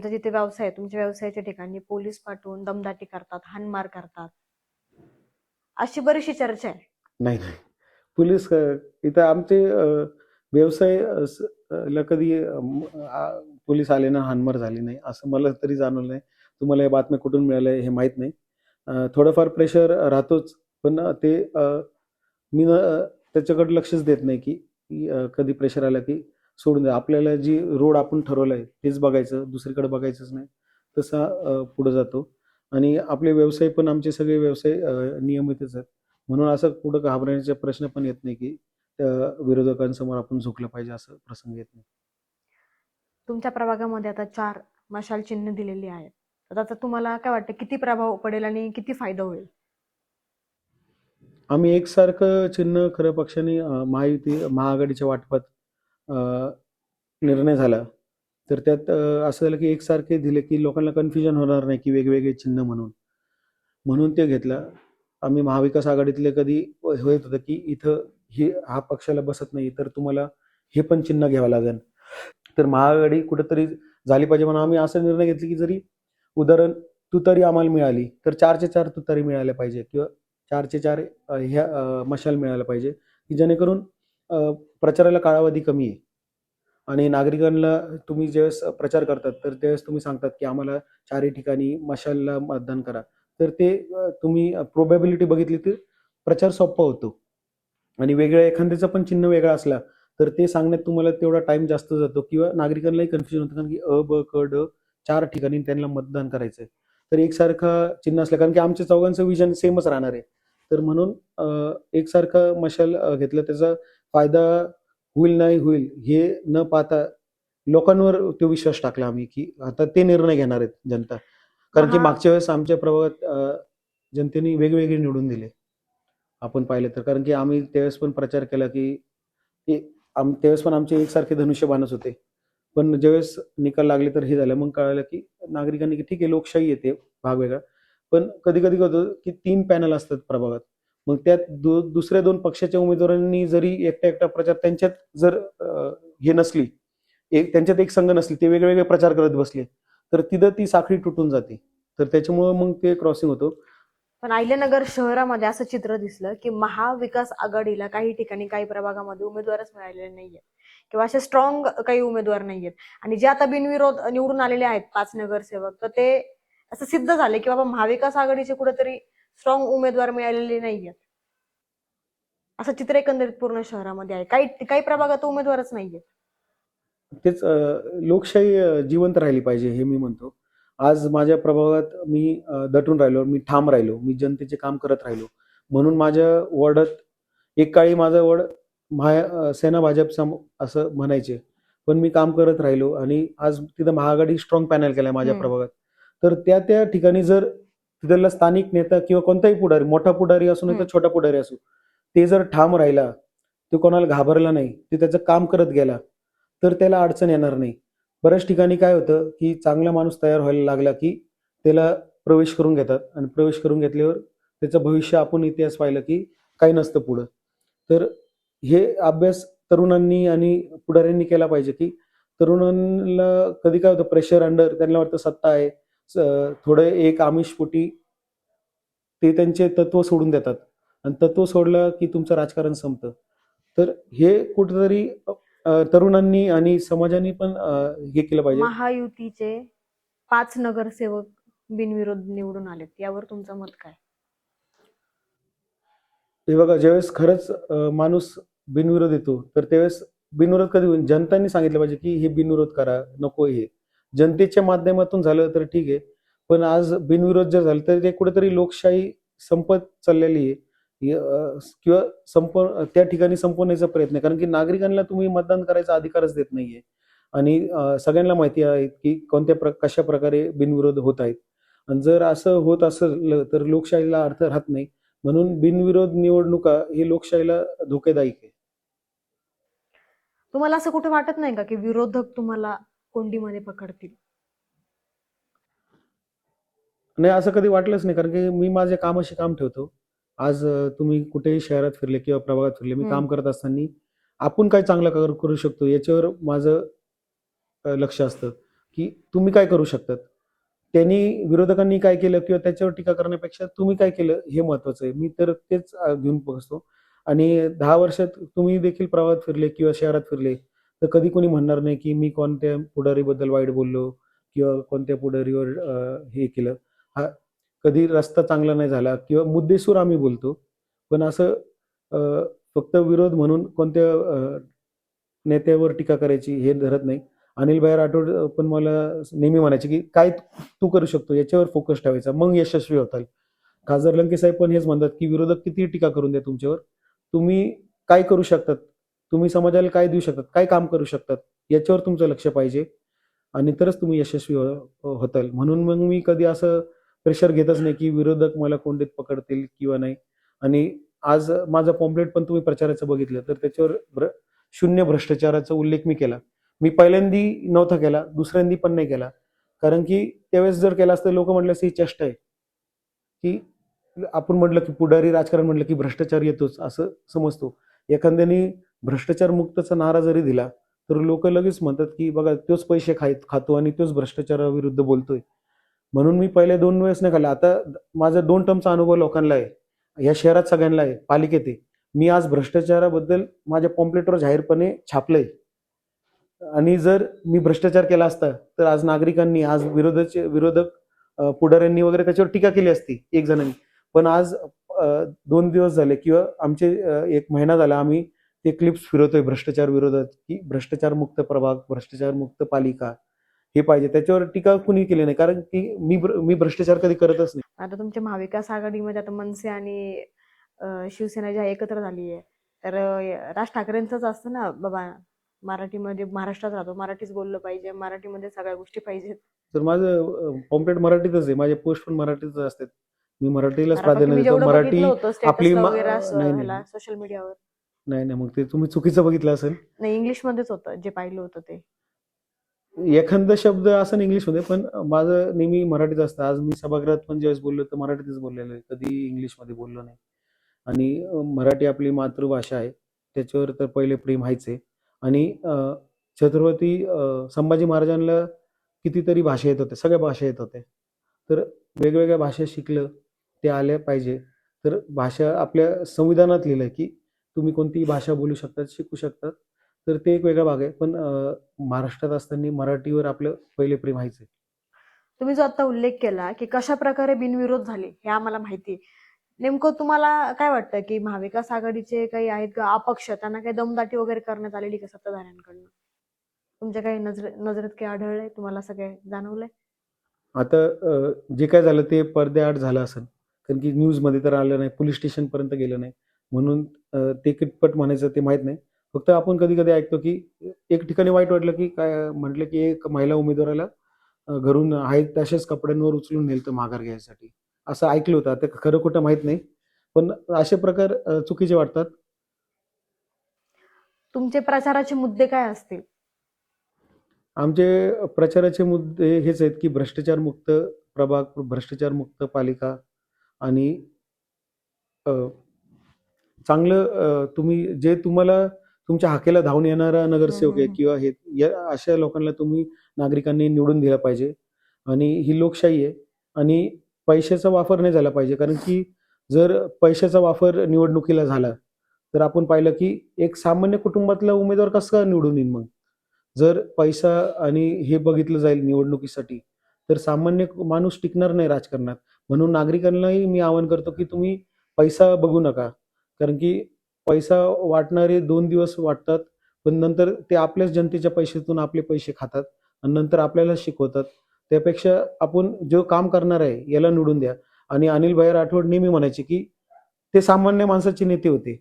A: जिथे व्यवसाय आहे, तुमच्या व्यवसायाच्या ठिकाणी पोलीस पाठवून दमदाटी करतात, हाणमार करतात. अशी बरीचशी चर्चा आहे.
B: नाही, नाही. पोलीस इथं आमचे व्यवसाय ला कधी पोलीस आले ना हानमार झाली नाही असं मला तरी जाणवलं नाही. तुम्हाला या बातम्या कुठून मिळाल्या हे माहीत नाही. थोडंफार प्रेशर राहतोच, पण ते मी त्याच्याकडे लक्षच देत नाही, की कधी प्रेशर आला की सोडून द्या. आपल्याला जी रोड आपण ठरवलाय तेच बघायचं, दुसरीकडे बघायचंच नाही. तसा पुढे जातो आणि आपले व्यवसाय पण आमचे सगळे व्यवसाय नियमितच आहेत. म्हणून असं कुठं घाबरण्याचा प्रश्न पण येत नाही, की त्या विरोधकांसमोर आपण झुकलं पाहिजे असं प्रसंग येत नाही.
A: तुमच्या प्रभागामध्ये आता 4 मशाल चिन्ह दिलेली आहेत. तर त्याचा तुम्हाला काय वाटतं किती प्रभाव पडेल आणि किती फायदा होईल?
B: आम्ही एकसारखं चिन्ह खऱ्या पक्षाने महायुती महाआघाडीच्या वाटपात अ, निर्णय झाला. तर त्यात असं झालं की एकसारखे दिले की लोकांना कन्फ्युजन होणार नाही की वेगवेगळे चिन्ह म्हणून. म्हणून ते घेतलं. आम्ही महाविकास आघाडीतले कधी होत होतं की इथं हा पक्षाला बसत नाही, तर तुम्हाला हे पण चिन्ह घ्यावं लागेल. तर महाआघाडी कुठेतरी झाली पाहिजे म्हणून आम्ही असा निर्णय घेतला की जरी उदाहरण तुतारी आम्हाला मिळाली, तर 4चे 4 तुतारी मिळाल्या पाहिजे किंवा 4चे 4 ह्या मशाल मिळायला पाहिजे, की जेणेकरून अ, प्रचाराला कालावधी कमी आहे. आणि नागरिकांना तुम्ही ज्यावेळेस प्रचार करतात, तर त्यावेळेस तुम्ही सांगतात, की आम्हाला 4ही ठिकाणी मशालला मतदान करा. तर ते तुम्ही प्रोबॅबिलिटी बघितली तर प्रचार सोपा होतो. आणि वेगळ्या एखाद्याचं पण चिन्ह वेगळा असला, तर ते सांगण्यात तुम्हाला तेवढा टाईम जास्त जातो किंवा नागरिकांनाही कन्फ्युजन होतं कारण की अ, ब, क, ड 4 ठिकाणी त्यांना मतदान करायचंय. तर एकसारखं चिन्ह असलं कारण की आमच्या चौघांचं विजन सेमच राहणार आहे. तर म्हणून एकसारखं मशाल घेतलं त्याचा फायदा होईल नाही होईल हे न पाहता लोकांवर तो विश्वास टाकला आम्ही, की आता ते निर्णय घेणार आहेत जनता. कारण की
A: महा
B: मागच्या वेळेस आमच्या प्रभागात जनतेने वेगवेगळे निवडून दिले. आपण पाहिलं तर. कारण की आम्ही त्यावेळेस पण प्रचार केला, की ते त्यावेळेस पण आमचे एकसारखे धनुष्यबाणच होते. पण ज्यावेळेस निकाल लागले तर हे झालं. मग कळालं, की नागरिकांनी की ठीक आहे लोकशाही आहे भाग वेगळा. पण कधी-कधी काय होतं, की 3 पॅनल असतात प्रभागात. मग त्यात दुसऱ्या 2 पक्षाच्या उमेदवारांनी जरी एकटा-एकटा प्रचार त्यांच्यात जर हे नसली, त्यांच्यात एक संघ नसली, ते वेगळे-वेगळे प्रचार करत बसले, तर तिथं ती साखळी तुटून जाते. तर त्याच्यामुळं मग ते क्रॉसिंग होतं.
A: पण अहिल्यानगर शहरामध्ये असं चित्र दिसलं की महाविकास आघाडीला काही ठिकाणी काही प्रभागामध्ये उमेदवारच मिळालेले नाहीये किंवा असे स्ट्रॉंग काही उमेदवार नाहीयेत आणि जे आता बिनविरोध निवडून आलेले आहेत 5 नगरसेवक, तर ते असं सिद्ध झाले की बाबा महाविकास आघाडीचे कुठेतरी स्ट्रॉंग उमेदवार मिळालेले नाहीयेत. असं चित्र एकंदरीत पूर्ण शहरामध्ये आहे. काही काही प्रभागात उमेदवारच नाहीये.
B: तेच लोकशाही जिवंत राहिली पाहिजे हे मी म्हणतो. आज माझ्या प्रभागात मी दटून राहिलो, मी ठाम राहिलो, मी जनतेचे काम करत राहिलो. म्हणून माझ्या वॉर्डात एक काळी माझा वॉर्ड सेना भाजपचा असं म्हणायचे. पण मी काम करत राहिलो आणि आज तिथं महाआघाडी स्ट्रॉंग पॅनल केलाय माझ्या प्रभागात. तर त्या ठिकाणी जर तिथला स्थानिक नेता किंवा कोणताही पुढारी, मोठा पुढारी असो नाही तर छोटा पुढारी असो, ते जर ठाम राहिला, तो कोणाला घाबरला नाही, ते त्याचं काम करत गेला, तर त्याला अडचण येणार नाही. बऱ्याच ठिकाणी काय होतं, की चांगला माणूस तयार व्हायला लागला, की त्याला प्रवेश करून घेतात आणि प्रवेश करून घेतल्यावर त्याचं भविष्य आपण इतिहास पाहिलं, की काही नसतं पुढं. तर हे अभ्यास तरुणांनी आणि पुढाऱ्यांनी केला पाहिजे, की तरुणांना कधी काय होतं प्रेशर अंडर त्यांना वाटतं सत्ता आहे. थोडं एक आमिषपोटी ते त्यांचे तत्व सोडून देतात आणि तत्व सोडलं, की तुमचं राजकारण संपतं. तर हे कुठेतरी तरुणांनी आणि समाजाने पण हे केलं पाहिजे.
A: महायुतीचे 5 नगरसेवक बिनविरोध निवडून आलेत. यावर तुमचं मत काय?
B: हे बघा ज्यावेळेस खरंच माणूस बिनविरोध येतो, तर त्यावेळेस बिनविरोध कधी होईल? जनतांनी सांगितलं पाहिजे, की हे बिनविरोध करा, नको हे. जनतेच्या माध्यमातून झालं तर ठीक आहे. पण आज बिनविरोध जर झालं, तर ते कुठेतरी लोकशाही संपत चाललेली आहे. किंवा त्या ठिकाणी संपवण्याचा प्रयत्न आहे. कारण की नागरिकांना तुम्ही मतदान करायचा अधिकारच देत नाहीये. आणि सगळ्यांना माहिती आहे, की कशाप्रकारे बिनविरोध होत आहेत. आणि जर असं होत असेल, तर लोकशाहीला अर्थ राहत नाही. म्हणून बिनविरोध निवडणुका ही लोकशाहीला धोकेदायक आहे.
A: तुम्हाला असं कुठे वाटत नाही का की विरोधक तुम्हाला कोंडीमध्ये पकडतील?
B: नाही असं कधी वाटलंच नाही कारण की मी माझ्या कामाशी काम ठेवतो. आज तुम्ही कुठेही शहरात फिरले किंवा प्रभागात फिरले, मी काम करत असताना आपण काय चांगलं करू शकतो याच्यावर माझं लक्ष असतं, की तुम्ही काय करू शकतात. विरोधकांनी काय केलं किंवा त्याच्यावर टीका करण्यापेक्षा तुम्ही काय केलं हे महत्वाचं आहे. मी तर तेच घेऊन पोहोचतो आणि 10 वर्षात तुम्ही देखील प्रवाहात फिरले किंवा शहरात फिरले तर कधी कोणी म्हणणार नाही की मी कोणत्या पुढारीबद्दल वाईट बोललो किंवा कोणत्या पुढारीवर हे केलं. हा, कधी रस्ता चांगला नाही झाला किंवा मुद्देसूद आम्ही बोलतो. पण असं अ, फक्त विरोध म्हणून कोणत्या नेत्यावर टीका करायची हे धरत नाही. अनिल भाई राठोड पण मला नेहमी म्हणायचे की काय तू करू शकतो याच्यावर फोकस ठेवायचा, मग यशस्वी होताल. खासदार लंके साहेब पण हेच म्हणतात की विरोधक किती टीका करून द्या तुमच्यावर, तुम्ही काय करू शकतात, तुम्ही समाजाला काय देऊ शकतात, काय काम करू शकतात, याच्यावर तुमचं लक्ष पाहिजे आणि तरच तुम्ही यशस्वी होताल. म्हणून मग मी कधी असं प्रेशर घेतच नाही की विरोधक मला कोंडीत पकडतील किंवा नाही. आणि आज माझं पॉम्पलेट पण तुम्ही प्रचाराचं बघितलं तर त्याच्यावर शून्य भ्रष्टाचाराचा उल्लेख मी केला. मी पहिल्यांदी नव्हता केला, दुसऱ्यांदी पण नाही केला. कारण की त्यावेळेस जर केला असतं लोक म्हटलं ही चेष्टा आहे, की आपण म्हटलं की पुढारी राजकारण म्हटलं की भ्रष्टाचार येतोच असं समजतो. एखाद्याने भ्रष्टाचार मुक्तचा नारा जरी दिला तर लोक लगेच म्हणतात की बघा तोच पैसे खातो आणि तोच भ्रष्टाचाराविरुद्ध बोलतोय. म्हणून मी पहिले 2 वेळेस नाही खाल्ला. आता माझा 2 टर्मचा अनुभव लोकांना आहे, या शहरात सगळ्यांना आहे, पालिकेत आहे. मी आज भ्रष्टाचाराबद्दल माझ्या पॉम्पलेटवर जाहीरपणे छापलंय. आणि जर मी भ्रष्टाचार केला असता तर आज नागरिकांनी, आज विरोधक पुढाऱ्यांनी वगैरे त्याच्यावर टीका केली असती एक जणांनी. पण आज 2 दिवस झाले किंवा आमचे 1 महिना झाला आम्ही ते क्लिप्स फिरवतोय भ्रष्टाचार विरोधात, की भ्रष्टाचार मुक्त प्रभाग, भ्रष्टाचार मुक्त पालिका हे पाहिजे. त्याच्यावर टीका कुणी केली नाही, कारण की मी भ्रष्टाचार कधी करतच नाही.
A: आता तुमच्या महाविकास आघाडीमध्ये आता मनसे आणि शिवसेना ज्या एकत्र झाली आहे, तर राज ठाकरेंचंच असतं ना बाबा, मराठीमध्ये महाराष्ट्रात राहतो, मराठीच बोललं पाहिजे, मराठीमध्ये सगळ्या गोष्टी पाहिजेत.
B: तर माझं पॉम्पलेट मराठीतच आहे, माझे पोस्ट पण मराठीतच असतात. मी मराठीलाच
A: कारण
B: प्राधान्य
A: मी
B: देतो.
A: जेवढं
B: मराठी
A: बघितलं होतं
B: आपली
A: स्टेटसला वगैरे
B: नाही
A: ह्याला
B: नाही
A: सोशल मीडियावर,
B: नाही नाही, मग ते तुम्ही चुकीचं बघितलं असेल.
A: नाही इंग्लिशमध्येच होतं जे पाहिलं होतं ते.
B: एखादा शब्द असं इंग्लिशमध्ये, पण माझं नेहमी मराठीत असतं. आज मी सभागृहात पण ज्यावेळेस बोललो तर मराठीतच बोललेलो आहे, कधी इंग्लिशमध्ये बोललो नाही. आणि मराठी आपली मातृभाषा आहे, त्याच्यावर तर पहिले प्रेम आहेच आहे. आणि छत्रपती संभाजी महाराजांना कितीतरी भाषा येत होत्या, सगळ्या भाषा येत होत्या. तर वेगवेगळ्या भाषा शिकलं, ते आल्या पाहिजे. तर भाषा आपल्या संविधानात लिहिलंय की तुम्ही कोणतीही भाषा बोलू शकतात, शिकू शकतात. तर ते एक वेगळा भाग आहे. पण महाराष्ट्रात असताना मराठीवर आपलं पहिले प्रेम आहेच आहे.
A: तुम्ही जो आता उल्लेख केला की कशा प्रकारे बिनविरोध झाले हे आम्हाला माहिती आहे. नेमकं तुम्हाला काय वाटतं की महाविकास आघाडीचे काही आहेत का अपक्ष, त्यांना काही दमदाटी वगैरे करण्यात आलेली का सत्ताधाऱ्यांकडनं? तुमच्या काही नजरेत काही आढळलंय, तुम्हाला असं काही जाणवलंय?
B: आता जे काय झालं ते पडद्याआड झालं असेल, कारण की न्यूजमध्ये तर आलं नाही, पोलीस स्टेशनपर्यंत गेलं नाही. म्हणून ते कितपत म्हणायचं ते माहीत नाही. फक्त आपण कधी-कधी ऐकतो की एक ठिकाणी वाईट वाटलं की काय म्हटलं की एक महिला उमेदवाराला घरून आहेत तशाच कपड्यांवर उचलून नेलं माघार घ्यायसाठी. असं ऐकलं होतं. आता खरं खोटं माहीत नाही. पण असे प्रकार चुकीचे वाटतात.
A: तुमचे प्रचाराचे मुद्दे काय असतील?
B: आमचे प्रचाराचे मुद्दे हेच आहेत की भ्रष्टाचारमुक्त प्रभाग, भ्रष्टाचारमुक्त पालिका आणि अ, चांगलं तुम्ही जे तुम्हाला तुमच्या हाकेला धावून येणारा नगरसेवक आहे किंवा हे या अशा लोकांना तुम्ही नागरिकांनी निवडून दिलं पाहिजे. आणि ही लोकशाही आहे आणि पैशाचा वापर नाही झाला पाहिजे. कारण की जर पैशाचा वापर निवडणुकीला झाला, तर आपण पाहिलं की एक सामान्य कुटुंबातला उमेदवार कसा निवडून येईल मग? जर पैसा आणि हे बघितलं जाईल निवडणुकीसाठी, तर सामान्य माणूस टिकणार नाही राजकारणात. म्हणून नागरिकांनाही मी आवाहन करतो की तुम्ही पैसा बघू नका. कारण की पैसा वाटणारे 2 दिवस वाटतात, पण नंतर ते आपल्याच जनतेच्या पैशातून आपले पैसे खातात आणि नंतर आपल्याला शिकवतात. त्यापेक्षा आपण जो काम करणार आहे याला निवडून द्या. आणि अनिल भाई राठोड नेहमी म्हणायचे की ते सामान्य माणसाचे नेते होते.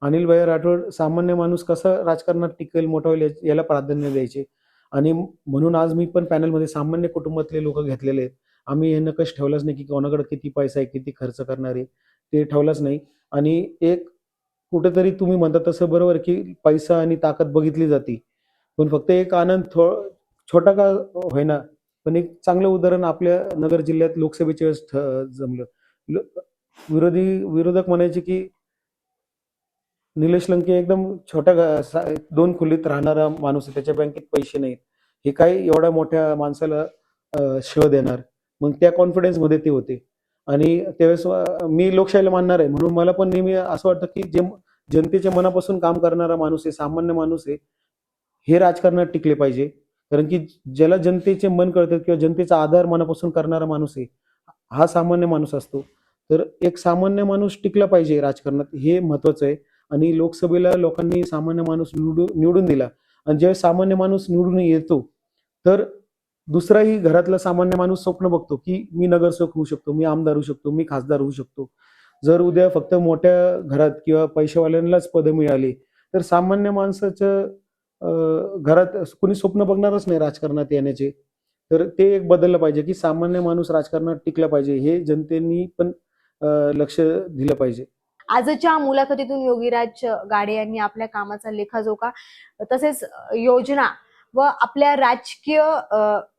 B: अनिल भाई राठोड सामान्य माणूस कसा राजकारणात टिकेल, मोठा होईल याला प्राधान्य द्यायचे. आणि म्हणून आज मी पण पॅनलमध्ये सामान्य कुटुंबातले लोक घेतलेले आहेत. आम्ही हे नकष ठेवलाच नाही की कोणाकडे किती पैसा आहे, किती खर्च करणार आहे, ते ठेवलंच नाही. आणि एक कुठेतरी तुम्ही म्हणता तसं बरोबर की पैसा आणि ताकद बघितली जाते. पण फक्त एक आनंद छोटा का होईना, पण एक चांगलं उदाहरण आपल्या नगर जिल्ह्यात लोकसभेच्या वेळेस जमलं. विरोधक म्हणायचे की निलेश लंके एकदम छोट्या 2 खोलीत राहणारा माणूस आहे, त्याच्या बँकेत पैसे नाहीत. हे काय एवढ्या मोठ्या माणसाला शिव्या देणार? मग त्या कॉन्फिडन्समध्ये ते होते. आणि त्यावेळेस मी लोकशाहीला मानणार आहे, म्हणून मला पण नेहमी असं वाटतं की जे जनतेच्या मनापासून काम करणारा माणूस आहे, सामान्य माणूस आहे, हे राजकारणात टिकले पाहिजे. कारण की ज्याला जनतेचे मन कळतं किंवा जनतेचा आदर मनापासून करणारा माणूस आहे, हा सामान्य माणूस असतो. तर एक सामान्य माणूस टिकला पाहिजे राजकारणात, हे महत्वाचं आहे. आणि लोकसभेला लोकांनी सामान्य माणूस निवडून दिला, आणि ज्यावेळेस सामान्य माणूस निवडून येतो, तर दुसराही घरातला सामान्य माणूस स्वप्न बघतो की मी नगरसेवक होऊ शकतो, मी आमदार होऊ शकतो, मी खासदार होऊ शकतो. जर उद्या फक्त मोठ्या घरात किंवा पैशावाल्यांनाच पदं मिळाली, तर सामान्य माणसाचं घरात कुणी स्वप्न बघणारच नाही राजकारणात येण्याचे. तर ते एक बदललं पाहिजे की सामान्य माणूस राजकारणात टिकला पाहिजे, हे जनतेनी पण लक्ष दिलं पाहिजे.
A: आजच्या मुलाखतीतून योगीराज गाडे यांनी आपल्या कामाचा लेखाजोखा, तसेच योजना व आपल्या राजकीय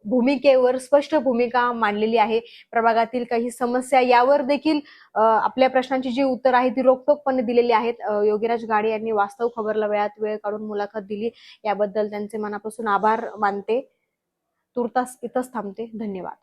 A: भूमिकेवर स्पष्ट भूमिका मांडलेली आहे. प्रभागातील काही समस्या यावर देखील आपल्या प्रश्नांची जी उत्तर आहे ती रोखठोकपणे दिलेली आहेत. योगीराज गाडे यांनी वास्तव खबरला वेळात वेळ काढून मुलाखत दिली, याबद्दल त्यांचे मनापासून आभार मानते. तुर्तास इथंच थांबते. धन्यवाद.